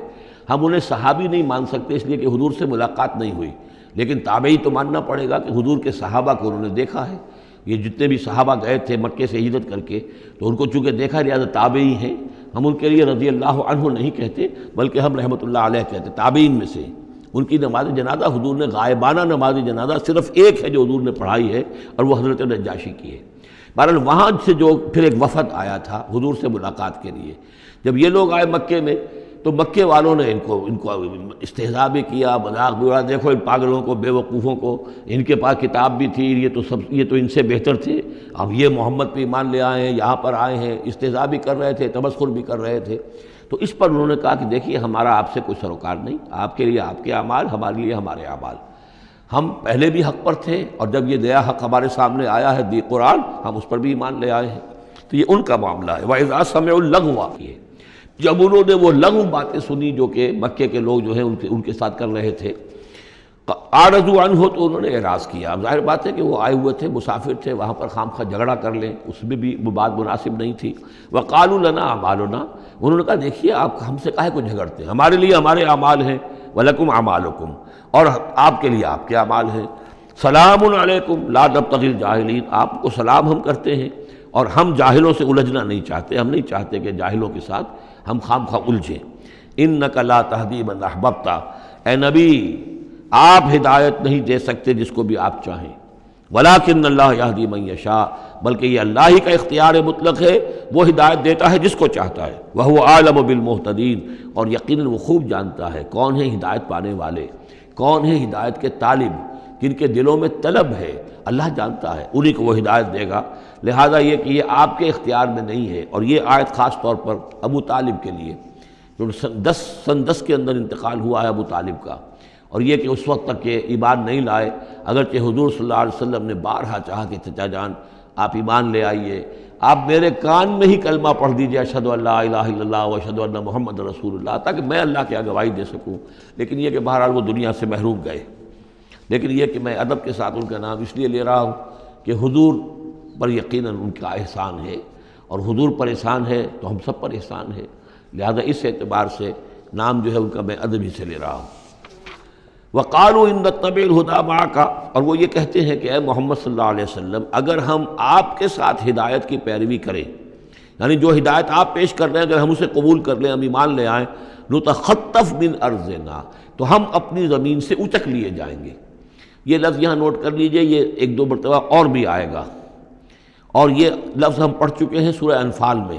ہم انہیں صحابی نہیں مان سکتے اس لیے کہ حضور سے ملاقات نہیں ہوئی، لیکن تابعی تو ماننا پڑے گا کہ حضور کے صحابہ کو انہوں نے دیکھا ہے۔ یہ جتنے بھی صحابہ گئے تھے مکے سے ہجرت کر کے تو ان کو چونکہ دیکھا لہٰذا تابعی ہیں، ہم ان کے لیے رضی اللہ عنہ نہیں کہتے بلکہ ہم رحمۃ اللہ علیہ کہتے، تابعین میں سے۔ ان کی نماز جنازہ حضور نے غائبانہ نماز جنازہ صرف ایک ہے جو حضور نے پڑھائی ہے اور وہ حضرت نجاشی کی ہے۔ بہرحال وہاں سے جو پھر ایک وفد آیا تھا حضور سے ملاقات کے لیے، جب یہ لوگ آئے مکے میں تو مکے والوں نے ان کو استہزاء بھی کیا، مذاق بھی اڑایا، دیکھو ان پاگلوں کو، بے وقوفوں کو، ان کے پاس کتاب بھی تھی، یہ تو ان سے بہتر تھے، اب یہ محمد پہ ایمان لے آئے ہیں، یہاں پر آئے ہیں، استہزاء بھی کر رہے تھے، تمسخر بھی کر رہے تھے۔ تو اس پر انہوں نے کہا کہ دیکھیے ہمارا آپ سے کوئی سروکار نہیں، آپ کے لیے آپ کے اعمال، ہمارے لیے ہمارے اعمال، ہم پہلے بھی حق پر تھے اور جب یہ نیا حق ہمارے سامنے آیا ہے دی قرآن، ہم اس پر بھی ایمان لے آئے ہیں۔ تو یہ ان کا معاملہ ہے۔ وَإِذَا سَمِعُوا اللَّغْوَ، جب انہوں نے وہ لغو باتیں سنی جو کہ مکے کے لوگ جو ہیں ان کے ساتھ کر رہے تھے، اعرضوا عنہ، تو انہوں نے اعراض کیا۔ اب ظاہر بات ہے کہ وہ آئے ہوئے تھے، مسافر تھے، وہاں پر خام خواہ جھگڑا کر لیں اس میں بھی وہ بات مناسب نہیں تھی۔ وقالوا لنا اعمالنا، انہوں نے کہا دیکھیے آپ ہم سے کاہے کو جھگڑتے ہیں، ہمارے لیے ہمارے اعمال ہیں، ولکم اعمالکم، اور آپ کے لیے آپ کے اعمال ہیں۔ سلام علیکم لا نبتغی الجاہلین، آپ کو سلام ہم کرتے ہیں اور ہم جاہلوں سے الجھنا نہیں چاہتے، ہم نہیں چاہتے کہ جاہلوں کے ساتھ ہم خام خواہ الجھیں۔ انک لا تہدی من احببت، اے نبی آپ ہدایت نہیں دے سکتے جس کو بھی آپ چاہیں، ولیکن اللہ یہدی من یشاء، بلکہ یہ اللہ ہی کا اختیار مطلق ہے، وہ ہدایت دیتا ہے جس کو چاہتا ہے۔ وہو اعلم بالمہتدین، اور یقیناً وہ خوب جانتا ہے کون ہے ہدایت پانے والے، کون ہے ہدایت کے طالب، جن کے دلوں میں طلب ہے، اللہ جانتا ہے، انہی کو وہ ہدایت دے گا۔ لہذا یہ کہ یہ آپ کے اختیار میں نہیں ہے، اور یہ آیت خاص طور پر ابو طالب کے لیے، جو سن 10 کے اندر انتقال ہوا ہے ابو طالب کا، اور یہ کہ اس وقت تک یہ ایمان نہیں لائے، اگرچہ حضور صلی اللہ علیہ وسلم نے بارہا چاہا کہ چچا جان آپ ایمان لے آئیے، آپ میرے کان میں ہی کلمہ پڑھ دیجیے اشہد ان لا الہ الا اللہ واشہد ان محمد رسول اللہ، تاکہ میں اللہ کی گواہی دے سکوں۔ لیکن یہ کہ بہرحال وہ دنیا سے محروم گئے۔ لیکن یہ کہ میں ادب کے ساتھ ان کا نام اس لیے لے رہا ہوں کہ حضور پر یقیناً ان کا احسان ہے، اور حضور پر احسان ہے تو ہم سب پر احسان ہے، لہذا اس اعتبار سے نام جو ہے ان کا میں ادب ہی سے لے رہا ہوں۔ وقالوا ان نتبع الہدی معک، اور وہ یہ کہتے ہیں کہ اے محمد صلی اللہ علیہ وسلم اگر ہم آپ کے ساتھ ہدایت کی پیروی کریں، یعنی جو ہدایت آپ پیش کر رہے ہیں اگر ہم اسے قبول کر لیں، ہم ایمان لے آئیں، نتخطف من ارضنا، تو ہم اپنی زمین سے اچک لیے جائیں گے۔ یہ لفظ یہاں نوٹ کر لیجئے، یہ ایک دو مرتبہ اور بھی آئے گا، اور یہ لفظ ہم پڑھ چکے ہیں سورہ انفال میں،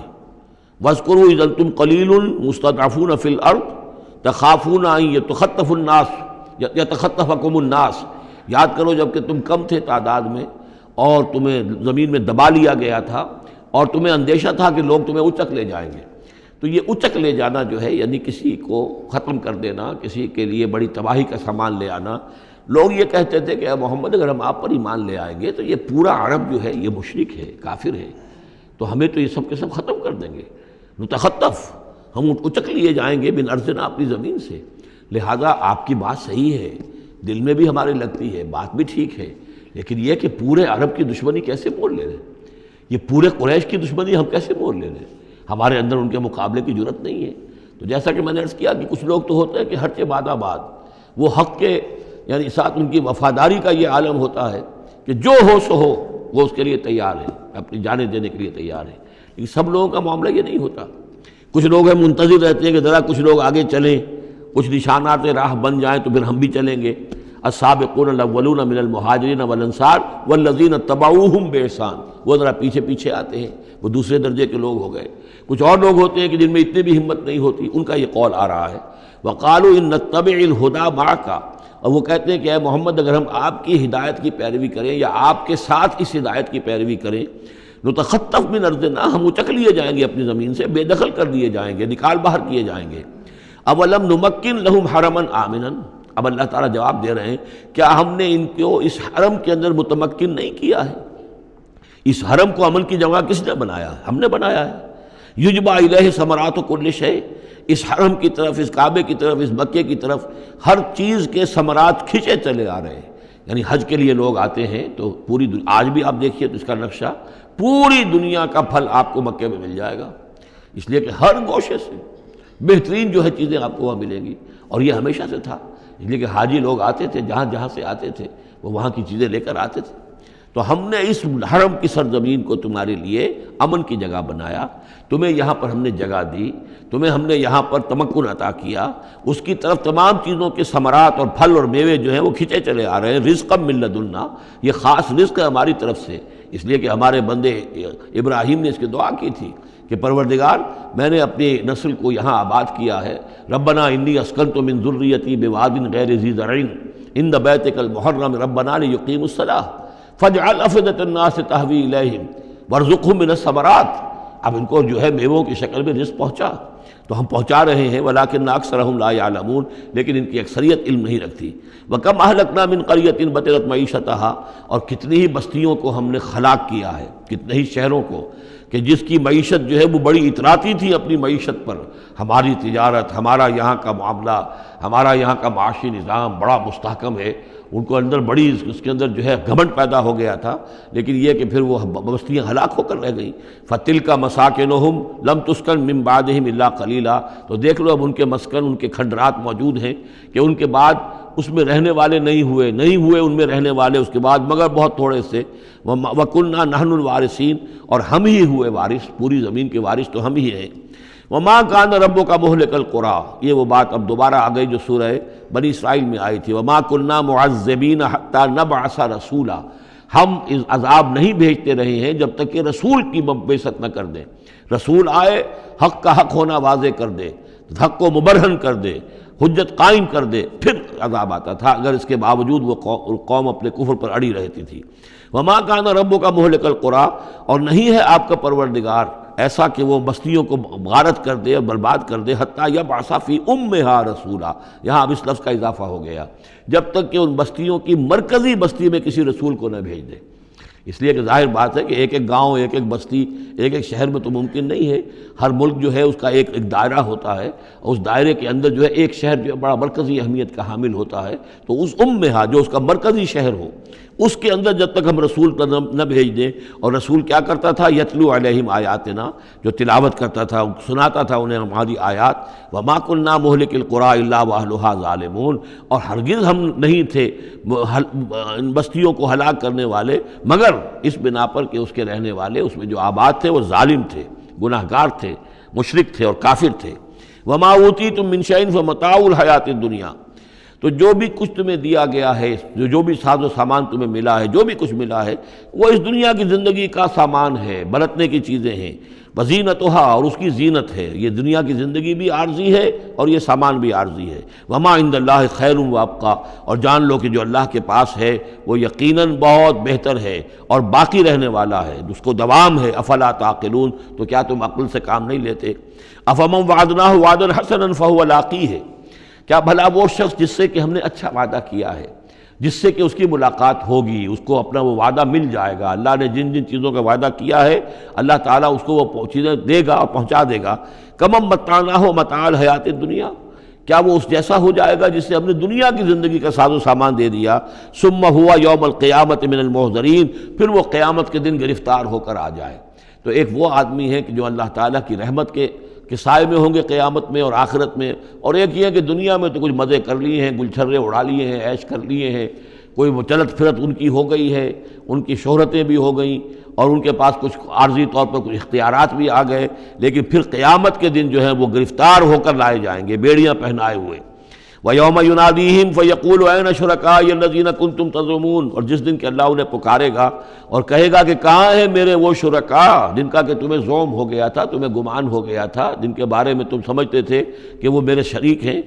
وَاذْكُرُوا إِذْ أَنْتُمْ قَلِيلٌ مُسْتَضْعَفُونَ فِي الْأَرْضِ تَخَافُونَ أَنْ يَتَخَطَّفَ النَّاسُ يَتَخَطَّفَكُمُ النَّاسُ، یاد کرو جب کہ تم کم تھے تعداد میں اور تمہیں زمین میں دبا لیا گیا تھا اور تمہیں اندیشہ تھا کہ لوگ تمہیں اچک لے جائیں گے۔ تو یہ اچک لے جانا جو ہے، یعنی کسی کو ختم کر دینا، کسی کے لیے بڑی تباہی کا سامان لے آنا۔ لوگ یہ کہتے تھے کہ اے محمد اگر ہم آپ پر ایمان لے آئیں گے تو یہ پورا عرب جو ہے یہ مشرک ہے، کافر ہے، تو ہمیں تو یہ سب کے سب ختم کر دیں گے، نتخطف، ہم اچک لیے جائیں گے من ارضنا، اپنی زمین سے۔ لہذا آپ کی بات صحیح ہے، دل میں بھی ہمارے لگتی ہے، بات بھی ٹھیک ہے، لیکن یہ کہ پورے عرب کی دشمنی کیسے مول لے رہے، یہ پورے قریش کی دشمنی ہم کیسے مول لے رہے، ہمارے اندر ان کے مقابلے کی جرت نہیں ہے۔ تو جیسا کہ میں نے عرض کیا کہ کچھ لوگ تو ہوتے ہیں کہ ہر بعد آباد، وہ حق کے یعنی ساتھ ان کی وفاداری کا یہ عالم ہوتا ہے کہ جو ہو سو ہو، وہ اس کے لیے تیار ہے، اپنی جانیں دینے کے لیے تیار ہے، لیکن سب لوگوں کا معاملہ یہ نہیں ہوتا۔ کچھ لوگ ہیں منتظر رہتے ہیں کہ ذرا کچھ لوگ آگے چلیں، کچھ نشانات راہ بن جائیں تو پھر ہم بھی چلیں گے۔ السابقون الاولون من المہاجرین والانصار والذین اتبعوہم بإحسان، وہ ذرا پیچھے پیچھے آتے ہیں، وہ دوسرے درجے کے لوگ ہو گئے۔ کچھ اور لوگ ہوتے ہیں کہ جن میں اتنی بھی ہمت نہیں ہوتی، ان کا یہ قول آ رہا ہے، وقالوا ان نتبع الہدی معک، اور وہ کہتے ہیں کہ اے محمد اگر ہم آپ کی ہدایت کی پیروی کریں یا آپ کے ساتھ اس ہدایت کی پیروی کریں، نتخطف من ارضنا، ہم اچک لیے جائیں گے اپنی زمین سے، بے دخل کر دیے جائیں گے، نکال باہر کیے جائیں گے۔ اولم نمکن لہم حرما آمنا، اب اللہ تعالیٰ جواب دے رہے ہیں کیا ہم نے ان کو اس حرم کے اندر متمکن نہیں کیا ہے؟ اس حرم کو عمل کی جگہ کس نے بنایا ہے؟ ہم نے بنایا ہے۔ یجبا الیہ ثمرات کل شیء، اس حرم کی طرف، اس کعبے کی طرف، اس مکے کی طرف ہر چیز کے ثمرات کھنچے چلے آ رہے ہیں۔ یعنی حج کے لیے لوگ آتے ہیں تو پوری آج بھی آپ دیکھیے تو اس کا نقشہ، پوری دنیا کا پھل آپ کو مکے میں مل جائے گا، اس لیے کہ ہر گوشے سے بہترین جو ہے چیزیں آپ کو وہاں ملیں گی، اور یہ ہمیشہ سے تھا، اس لیے کہ حاجی لوگ آتے تھے، جہاں جہاں سے آتے تھے وہ وہاں کی چیزیں لے کر آتے تھے۔ تو ہم نے اس حرم کی سرزمین کو تمہارے لیے امن کی جگہ بنایا، تمہیں یہاں پر ہم نے جگہ دی، تمہیں ہم نے یہاں پر تمکن عطا کیا، اس کی طرف تمام چیزوں کے ثمرات اور پھل اور میوے جو ہیں وہ کھنچے چلے آ رہے ہیں۔ رزقا من لدنا، یہ خاص رزق ہے ہماری طرف سے، اس لیے کہ ہمارے بندے ابراہیم نے اس کی دعا کی تھی کہ پروردگار میں نے اپنی نسل کو یہاں آباد کیا ہے، ربنا انی اسکنت من ذریتی بواد غیر ذی زرع عند بیتک المحرم ربنا لیقیموا الصلاۃ فاجعل افئدۃ الناس تہوی الیہم وارزقہم من الثمرات۔ اب ان کو جو ہے میووں کی شکل میں رزق پہنچا تو ہم پہنچا رہے ہیں، ولکن اکثرہم لا یعلمون، لیکن ان کی اکثریت علم نہیں رکھتی۔ وکم اہلکنا من قریۃ بطرت معیشتہا، اور کتنی ہی بستیوں کو ہم نے ہلاک کیا ہے، کتنے ہی شہروں کو کہ جس کی معیشت جو ہے وہ بڑی اتراتی تھی اپنی معیشت پر، ہماری تجارت، ہمارا یہاں کا معاملہ، ہمارا یہاں کا معاشی نظام بڑا مستحکم ہے، ان کو اندر بڑی اس کے اندر جو ہے گھمنڈ پیدا ہو گیا تھا، لیکن یہ کہ پھر وہ بستیاں ہلاک ہو کر رہ گئیں۔ فَتِلْكَ مَسَاكِنُهُمْ لَمْ تُسْكَنْ مِنْ بَعْدِهِمْ إِلَّا قَلِيلًا، تو دیکھ لو اب ان کے مسکن، ان کے کھنڈرات موجود ہیں کہ ان کے بعد اس میں رہنے والے نہیں ہوئے ان میں رہنے والے اس کے بعد مگر بہت تھوڑے سے۔ وَكُنَّا نَحْنُ الْوَارِثِينَ، اور ہم ہی ہوئے وارث، پوری زمین کے وارث تو ہم ہی ہیں۔ وَمَا كَانَ رَبُّكَ مُهْلِكَ الْقُرَىٰ، یہ وہ بات اب دوبارہ آ گئی جو سورہ بنی اسرائیل میں آئی تھی، وَمَا كُنَّا مُعَذِّبِينَ حَتَّىٰ نَبْعَثَ رَسُولًا، ہم اس عذاب نہیں بھیجتے رہے ہیں جب تک کہ رسول کی بعثت نہ کر دیں، رسول آئے حق کا حق ہونا واضح کر دے، حق کو مبرہن کر دے، حجت قائم کر دے، پھر عذاب آتا تھا، اگر اس کے باوجود وہ قوم اپنے کفر پر اڑی رہتی تھی۔ وَمَا كَانَ رَبُّكَ مُهْلِكَ الْقُرَىٰ، اور نہیں ہے آپ کا پروردگار ایسا کہ وہ بستیوں کو غارت کر دے اور برباد کر دے، حتیٰ یبعث فی امہا رسولا، یہاں اب اس لفظ کا اضافہ ہو گیا، جب تک کہ ان بستیوں کی مرکزی بستی میں کسی رسول کو نہ بھیج دے۔ اس لیے کہ ظاہر بات ہے کہ ایک ایک گاؤں، ایک ایک بستی، ایک ایک شہر میں تو ممکن نہیں ہے، ہر ملک جو ہے اس کا ایک دائرہ ہوتا ہے، اور اس دائرے کے اندر جو ہے ایک شہر جو بڑا مرکزی اہمیت کا حامل ہوتا ہے، تو اس امہا جو اس کا مرکزی شہر ہو، اس کے اندر جب تک ہم رسول نہ بھیج دیں، اور رسول کیا کرتا تھا، یتلو علیہم آیاتنا، جو تلاوت کرتا تھا، سناتا تھا انہیں ہماری آیات، وما كنا مہلک القری الا واہلھا ظالمون، اور ہرگز ہم نہیں تھے ان بستیوں کو ہلاک کرنے والے مگر اس بنا پر کہ اس کے رہنے والے، اس میں جو آباد تھے وہ ظالم تھے، گناہ گار تھے، مشرک تھے اور کافر تھے۔ وما اوتیتم من شیء فمتاع الحیات الدنیا، تو جو بھی کچھ تمہیں دیا گیا ہے، جو بھی ساز و سامان تمہیں ملا ہے، جو بھی کچھ ملا ہے، وہ اس دنیا کی زندگی کا سامان ہے، برتنے کی چیزیں ہیں، وزینتھا، اور اس کی زینت ہے۔ یہ دنیا کی زندگی بھی عارضی ہے اور یہ سامان بھی عارضی ہے۔ وما عند اللہ خیر وابقیٰ، اور جان لو کہ جو اللہ کے پاس ہے وہ یقیناً بہت بہتر ہے اور باقی رہنے والا ہے، جس کو دوام ہے۔ افلا تعقلون، تو کیا تم عقل سے کام نہیں لیتے؟ افمن وعدناہ وعدا حسنا فہو لاقیہ، کیا بھلا وہ شخص جس سے کہ ہم نے اچھا وعدہ کیا ہے، جس سے کہ اس کی ملاقات ہوگی، اس کو اپنا وہ وعدہ مل جائے گا، اللہ نے جن جن چیزوں کا وعدہ کیا ہے اللہ تعالیٰ اس کو وہ چیزیں دے گا اور پہنچا دے گا۔ کمم متعناہ متاع الحیات الدنیا، کیا وہ اس جیسا ہو جائے گا جس سے ہم نے دنیا کی زندگی کا ساز و سامان دے دیا؟ ثم ہوا یوم القیامت من المحضرین، پھر وہ قیامت کے دن گرفتار ہو کر آ جائے۔ تو ایک وہ آدمی ہے کہ جو اللہ تعالیٰ کی رحمت کے سائے میں ہوں گے قیامت میں اور آخرت میں، اور ایک یہ ہے کہ دنیا میں تو کچھ مزے کر لیے ہیں، گل چھرے اڑا لیے ہیں، عیش کر لیے ہیں، کوئی چلت پھرت ان کی ہو گئی ہے، ان کی شہرتیں بھی ہو گئیں اور ان کے پاس کچھ عارضی طور پر کچھ اختیارات بھی آ گئے، لیکن پھر قیامت کے دن جو ہے وہ گرفتار ہو کر لائے جائیں گے بیڑیاں پہنائے ہوئے۔ وَيَوْمَ يُنَادِيهِمْ فَيَقُولُ أَيْنَ شُرَكَائِيَ الَّذِينَ كُنتُمْ تَزْعُمُونَ، اور جس دن کہ اللہ انہیں پکارے گا اور کہے گا کہ کہاں ہیں میرے وہ شرکاء جن کا کہ تمہیں زوم ہو گیا تھا، تمہیں گمان ہو گیا تھا، جن کے بارے میں تم سمجھتے تھے کہ وہ میرے شریک ہیں۔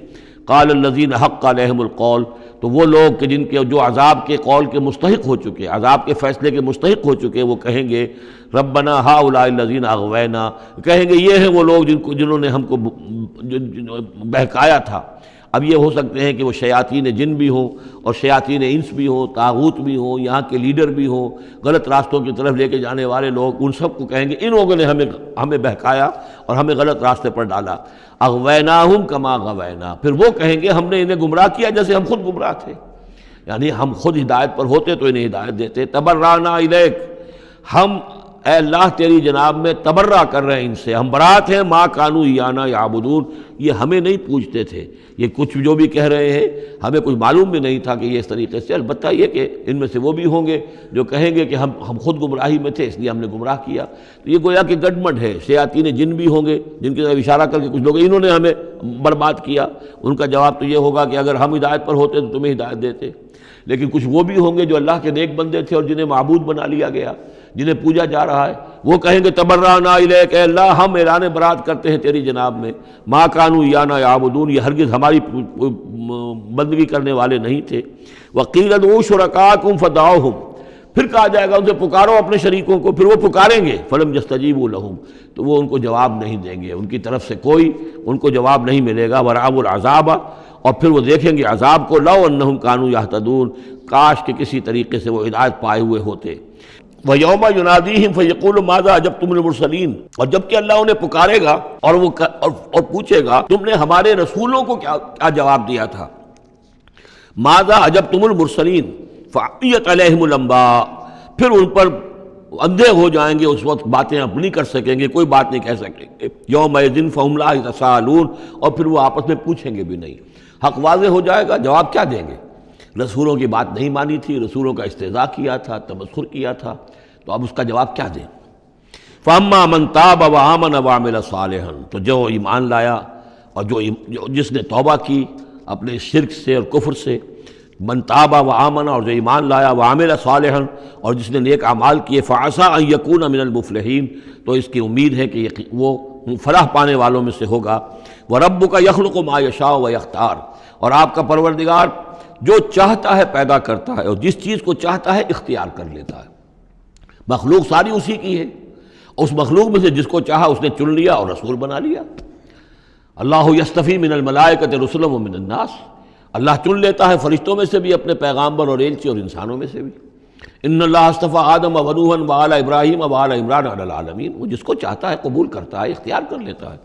قال الذین حق علیہم القول، تو وہ لوگ کہ جن کے جو عذاب کے قول کے مستحق ہو چکے، عذاب کے فیصلے کے مستحق ہو چکے، وہ کہیں گے ربنا ہؤلاء الذین اغوینا، کہیں گے یہ ہیں وہ لوگ جنہوں نے ہم کو بہکایا تھا۔ اب یہ ہو سکتے ہیں کہ وہ شیاطین جن بھی ہوں اور شیاطین انس بھی ہوں، طاغوت بھی ہوں، یہاں کے لیڈر بھی ہوں، غلط راستوں کی طرف لے کے جانے والے لوگ، ان سب کو کہیں گے ان لوگوں نے ہمیں بہکایا اور ہمیں غلط راستے پر ڈالا۔ اغویناہم کما غوینا، پھر وہ کہیں گے ہم نے انہیں گمراہ کیا جیسے ہم خود گمراہ تھے، یعنی ہم خود ہدایت پر ہوتے تو انہیں ہدایت دیتے۔ تبرأنا الیک، ہم اے اللہ تیری جناب میں تبرہ کر رہے ہیں ان سے، ہم برات ہیں، ما کانوا ایانا یعبدون، یہ ہمیں نہیں پوجتے تھے، یہ کچھ جو بھی کہہ رہے ہیں ہمیں کچھ معلوم بھی نہیں تھا کہ یہ اس طریقے سے، البتہ یہ کہ ان میں سے وہ بھی ہوں گے جو کہیں گے کہ ہم خود گمراہی میں تھے اس لیے ہم نے گمراہ کیا۔ تو یہ گویا کہ گڈمڈ ہے، شیاطین جن بھی ہوں گے جن کی طرف اشارہ کر کے کچھ لوگ انہوں نے ہمیں برباد کیا، ان کا جواب تو یہ ہوگا کہ اگر ہم ہدایت پر ہوتے تو تمہیں ہدایت دیتے۔ لیکن کچھ وہ بھی ہوں گے جو اللہ کے نیک بندے تھے اور جنہیں معبود بنا لیا گیا، جنہیں پوجا جا رہا ہے، وہ کہیں گے تبرأنا الیک، اے اللہ ہم اعلان برات کرتے ہیں تیری جناب میں، ما کانوا ایانا یعبدون، یہ ہرگز ہماری بندگی کرنے والے نہیں تھے۔ وقیل ادعوا شرکاءکم فدعوہم، پھر کہا جائے گا ان سے پکارو اپنے شریکوں کو، پھر وہ پکاریں گے، فلم یستجیبوا لہم، تو وہ ان کو جواب نہیں دیں گے، ان کی طرف سے کوئی ان کو جواب نہیں ملے گا۔ ورأوا العذاب، اور پھر وہ دیکھیں گے عذاب کو، لو انہم کانوا یہتدون، کاش کہ کسی طریقے سے وہ ہدایت پائے ہوئے ہوتے۔ وَيَوْمَ يُنَادِيهِمْ فَيَقُولُ مَاذَا أَجَبْتُمُ الْمُرْسَلِينَ، اور جب کہ اللہ انہیں پکارے گا اور پوچھے گا تم نے ہمارے رسولوں کو کیا جواب دیا تھا۔ مَاذَا أَجَبْتُمُ الْمُرْسَلِينَ فَعِّيَتْ عَلَيْهِمُ الْأَنْبَاءُ، پھر ان پر اندھے ہو جائیں گے، اس وقت باتیں اب نہیں کر سکیں گے، کوئی بات نہیں کہہ سکیں گے۔ يَوْمَئِذٍ فَهُمْ لَا يَتَسَاءَلُونَ، اور پھر وہ آپس میں پوچھیں گے بھی نہیں، حق واضح ہو جائے گا، جواب کیا دیں گے؟ رسولوں کی بات نہیں مانی تھی، رسولوں کا استہزاء کیا تھا، تمسخر کیا تھا، تو اب اس کا جواب کیا دیں؟ فَأَمَّا مَن تَابَ وَآمَنَ وَعَمِلَ صَالِحًا، تو جو ایمان لایا اور جس نے توبہ کی اپنے شرک سے اور کفر سے، من تاب وآمن، اور جو ایمان لایا، وعمل صالحا، اور جس نے نیک اعمال کیے، فعسیٰ ان یکون من المفلحین، تو اس کی امید ہے کہ وہ فلاح پانے والوں میں سے ہوگا۔ وربک یخلق ما یشاء ویختار، اور آپ کا پروردگار جو چاہتا ہے پیدا کرتا ہے اور جس چیز کو چاہتا ہے اختیار کر لیتا ہے۔ مخلوق ساری اسی کی ہے، اس مخلوق میں سے جس کو چاہا اس نے چن لیا اور رسول بنا لیا۔ اللہ یصطفی من الملائکۃ رسلا ومن الناس، اللہ چن لیتا ہے فرشتوں میں سے بھی اپنے پیغامبر اور ایلچی، اور انسانوں میں سے بھی۔ ان اللہ اصطفیٰ آدم ونوحا وآل ابراہیم وآل عمران علی العالمین، وہ جس کو چاہتا ہے قبول کرتا ہے، اختیار کر لیتا ہے۔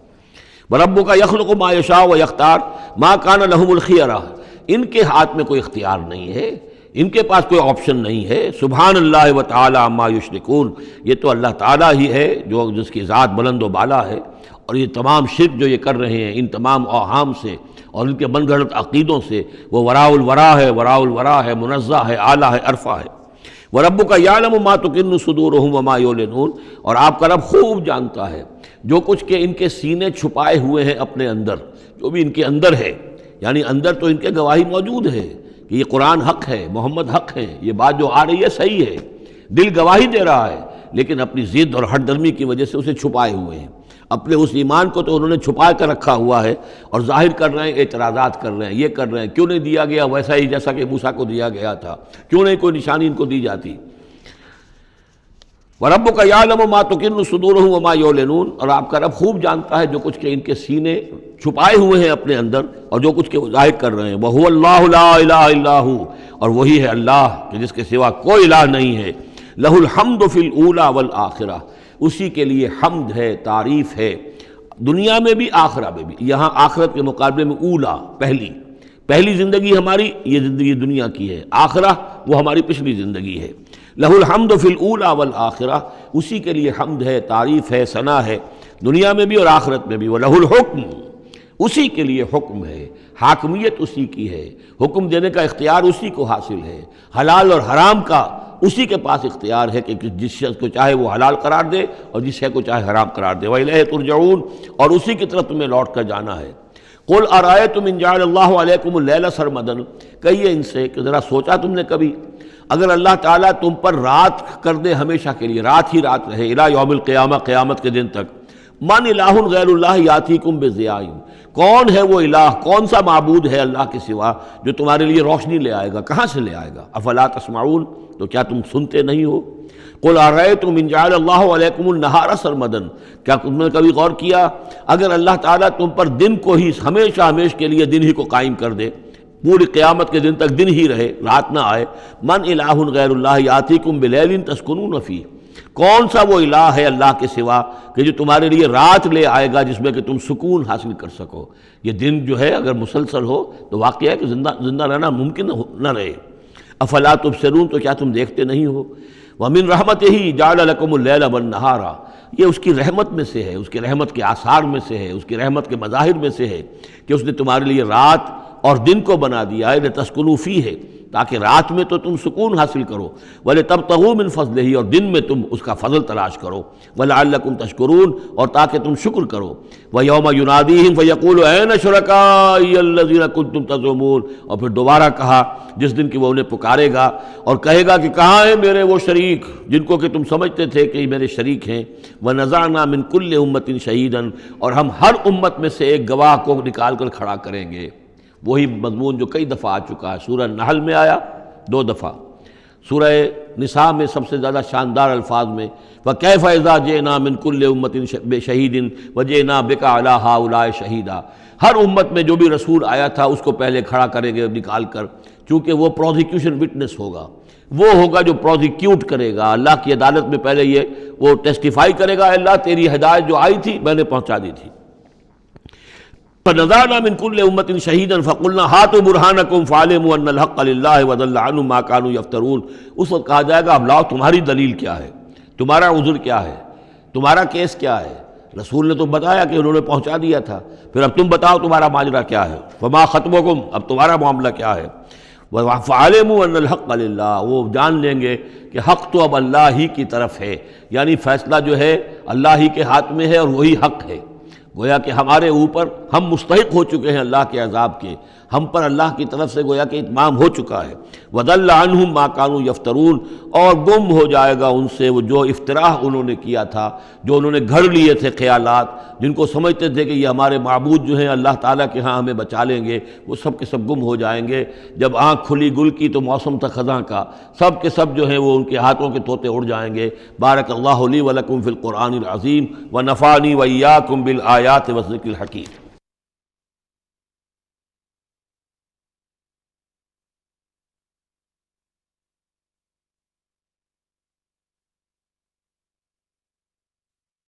وربک یخلق ما یشاء ویختار ما کان لهم الخیرہ، ان کے ہاتھ میں کوئی اختیار نہیں ہے، ان کے پاس کوئی آپشن نہیں ہے۔ سبحان اللہ وتعالی عما یشرکون، یہ تو اللہ تعالیٰ ہی ہے جو جس کی ذات بلند و بالا ہے، اور یہ تمام شرک جو یہ کر رہے ہیں ان تمام اوہام سے اور ان کے من گھڑت عقیدوں سے، وہ وراء الورا ہے، وراء الورا ہے، منزہ ہے، اعلیٰ ہے، عرفہ ہے۔ وَرَبُّكَ يَعْلَمُ مَا تُكِنُّ صُدُورُهُمْ وَمَا يُعْلِنُونَ، اور آپ کا رب خوب جانتا ہے جو کچھ کہ ان کے سینے چھپائے ہوئے ہیں اپنے اندر، جو بھی ان کے اندر ہے، یعنی اندر تو ان کے گواہی موجود ہے کہ یہ قرآن حق ہے، محمد حق ہے، یہ بات جو آ رہی ہے صحیح ہے، دل گواہی دے رہا ہے، لیکن اپنی ضد اور ہٹ درمی کی وجہ سے اسے چھپائے ہوئے ہیں۔ اپنے اس ایمان کو تو انہوں نے چھپا کر رکھا ہوا ہے اور ظاہر کر رہے ہیں، اعتراضات کر رہے ہیں، یہ کر رہے ہیں کیوں نہیں دیا گیا ویسا ہی جیسا کہ موسیٰ کو دیا گیا تھا، کیوں نہیں کوئی نشانی ان کو دی جاتی۔ وَرَبُّكَ يَعْلَمُ مَا تُكِنُّ صُدُورُهُمْ وَمَا يُعْلِنُونَ، اور آپ کا رب خوب جانتا ہے جو کچھ کہ ان کے سینے چھپائے ہوئے ہیں اپنے اندر اور جو کچھ کہ وہ ظاہر کر رہے ہیں۔ وَهُوَ اللَّهُ لَا إِلَٰهَ إِلَّا هُوَ، اور وہی ہے اللہ کہ جس کے سوا کوئی الہ نہیں ہے۔ لَهُ الْحَمْدُ فِي الْأُولَىٰ وَالْآخِرَةِ، اسی کے لیے حمد ہے، تعریف ہے، دنیا میں بھی آخرہ میں بھی۔ یہاں آخرت کے مقابلے میں اولا، پہلی زندگی ہماری یہ زندگی دنیا کی ہے، آخرہ وہ ہماری پچھلی زندگی ہے۔ لہ الحمد فی الاولی والآخرہ، اسی کے لیے حمد ہے، تعریف ہے، ثنا ہے، دنیا میں بھی اور آخرت میں بھی۔ وَلَهُ الْحُکْمُ، اسی کے لیے حکم ہے، حاکمیت اسی کی ہے، حکم دینے کا اختیار اسی کو حاصل ہے، حلال اور حرام کا اسی کے پاس اختیار ہے کہ جس شخص کو چاہے وہ حلال قرار دے اور جس شے کو چاہے حرام قرار دے۔ وَإِلَيْهِ تُرْجَعُونَ، اور اسی کی طرف تمہیں لوٹ کر جانا ہے۔ قُلْ أَرَأَيْتُمْ إِنْ جَعَلَ اللَّهُ عَلَيْكُمُ اللَّيْلَ سَرْمَدًا، کہیے ان سے کہ ذرا سوچا تم نے کبھی اگر اللہ تعالیٰ تم پر رات کر دے ہمیشہ کے لیے، رات ہی رات رہے، الی یوم القیامہ، قیامت کے دن تک، من الہ غیر اللہ یاتیکم بضیاء، کون ہے وہ الہ، کون سا معبود ہے اللہ کے سوا جو تمہارے لیے روشنی لے آئے گا، کہاں سے لے آئے گا؟ افلا تسمعون، تو کیا تم سنتے نہیں ہو؟ قل ارأیتم ان جعل اللہ علیکم النہار سرمدا، کیا تم نے کبھی غور کیا اگر اللہ تعالیٰ تم پر دن کو ہی ہمیشہ کے لیے دن ہی کو قائم کر دے، پوری قیامت کے دن تک دن ہی رہے، رات نہ آئے، من الہ غیر اللہ یاتیکم بلیل تسکنون فیہ، کون سا وہ الہ ہے اللہ کے سوا کہ جو تمہارے لیے رات لے آئے گا جس میں کہ تم سکون حاصل کر سکو؟ یہ دن جو ہے اگر مسلسل ہو تو واقعہ ہے کہ زندہ رہنا ممکن نہ رہے۔ افلا تبصرون، تو کیا تم دیکھتے نہیں ہو؟ وَمِن رَحْمَتِهِ جَعَلَ لَكُمُ اللَّيْلَ وَالنَّهَارَ، یہ اس کی رحمت میں سے ہے، اس کی رحمت کے آثار میں سے ہے، اس کی رحمت کے مظاہر میں سے ہے کہ اس نے تمہارے لیے رات اور دن کو بنا دیا ہے، لِتَسْكُنُوا فِيهِ، تاکہ رات میں تو تم سکون حاصل کرو، وَلِتَبْتَغُوا مِن فَضْلِهِ، اور دن میں تم اس کا فضل تلاش کرو، وَلَعَلَّكُمْ تَشْكُرُونَ، اور تاکہ تم شکر کرو۔ وَيَوْمَ يُنَادِيهِمْ فَيَقُولُ أَيْنَ شُرَكَائِيَ الَّذِينَ كُنتُمْ تَزْعُمُونَ، اور پھر دوبارہ کہا جس دن کہ وہ انہیں پکارے گا اور کہے گا کہ کہاں ہیں میرے وہ شریک جن کو کہ تم سمجھتے تھے کہ یہ میرے شریک ہیں۔ وَنَزَعْنَا مِن كُلِّ أُمَّةٍ شَهِيدًا، اور ہم ہر امت میں سے ایک گواہ کو نکال کر کھڑا کریں گے۔ وہی مضمون جو کئی دفعہ آ چکا ہے، سورہ نحل میں آیا 2 دفعہ، سورہ نساء میں سب سے زیادہ شاندار الفاظ میں وَكَيْفَ إِذَا جِئْنَا مِن كُلِّ أُمَّةٍ بِشَهِيدٍ وَجِئْنَا بِكَ عَلَىٰ هَٰؤُلَاءِ شَهِيدًا، ہر امت میں جو بھی رسول آیا تھا اس کو پہلے کھڑا کریں گے نکال کر، چونکہ وہ پروزیکیوشن وٹنس ہوگا، وہ ہوگا جو پروزیکیوٹ کرے گا اللہ کی عدالت میں، پہلے یہ وہ ٹیسٹیفائی کرے گا، اللہ تیری ہدایت جو آئی تھی میں نے پہنچا دی تھی۔ فَنَزَعْنَا مِن كُلِّ أُمَّةٍ شَهِيدًا فَقُلْنَا هَاتُوا بُرْهَانَكُمْ فَعَلِمُوا أَنَّ الْحَقَّ لِلَّهِ وَضَلَّ عَنْهُم مَّا كَانُوا يَفْتَرُونَ، اس وقت کہا جائے گا اب لاؤ تمہاری دلیل کیا ہے، تمہارا عذر کیا ہے، تمہارا کیس کیا ہے؟ رسول نے تو بتایا کہ انہوں نے پہنچا دیا تھا، پھر اب تم بتاؤ تمہارا ماجرا کیا ہے، فَمَا خَطْبُكُمْ، اب تمہارا معاملہ کیا ہے؟ فَعَلِمُوا أَنَّ الْحَقَّ لِلَّهِ، وہ جان لیں گے کہ حق تو اب اللہ ہی کی طرف ہے، یعنی فیصلہ جو ہے اللہ ہی کے ہاتھ میں ہے اور وہی حق ہے۔ گویا کہ ہمارے اوپر ہم مستحق ہو چکے ہیں اللہ کے عذاب کے، ہم پر اللہ کی طرف سے گویا کہ اتمام ہو چکا ہے۔ وَضَلَّ عَنْهُم مَّا كَانُوا يَفْتَرُونَ، اور گم ہو جائے گا ان سے وہ جو افتراء انہوں نے کیا تھا، جو انہوں نے گھڑ لیے تھے خیالات، جن کو سمجھتے تھے کہ یہ ہمارے معبود جو ہیں اللہ تعالیٰ کے ہاں ہمیں بچا لیں گے، وہ سب کے سب گم ہو جائیں گے۔ جب آنکھ کھلی گل کی تو موسم تھا خزاں کا، سب کے سب جو ہیں وہ ان کے ہاتھوں کے طوطے اڑ جائیں گے۔ بارک اللہ لی ولکم فی القرآن العظیم ونفعنی وإیاکم بالآیات والذکر الحکیم۔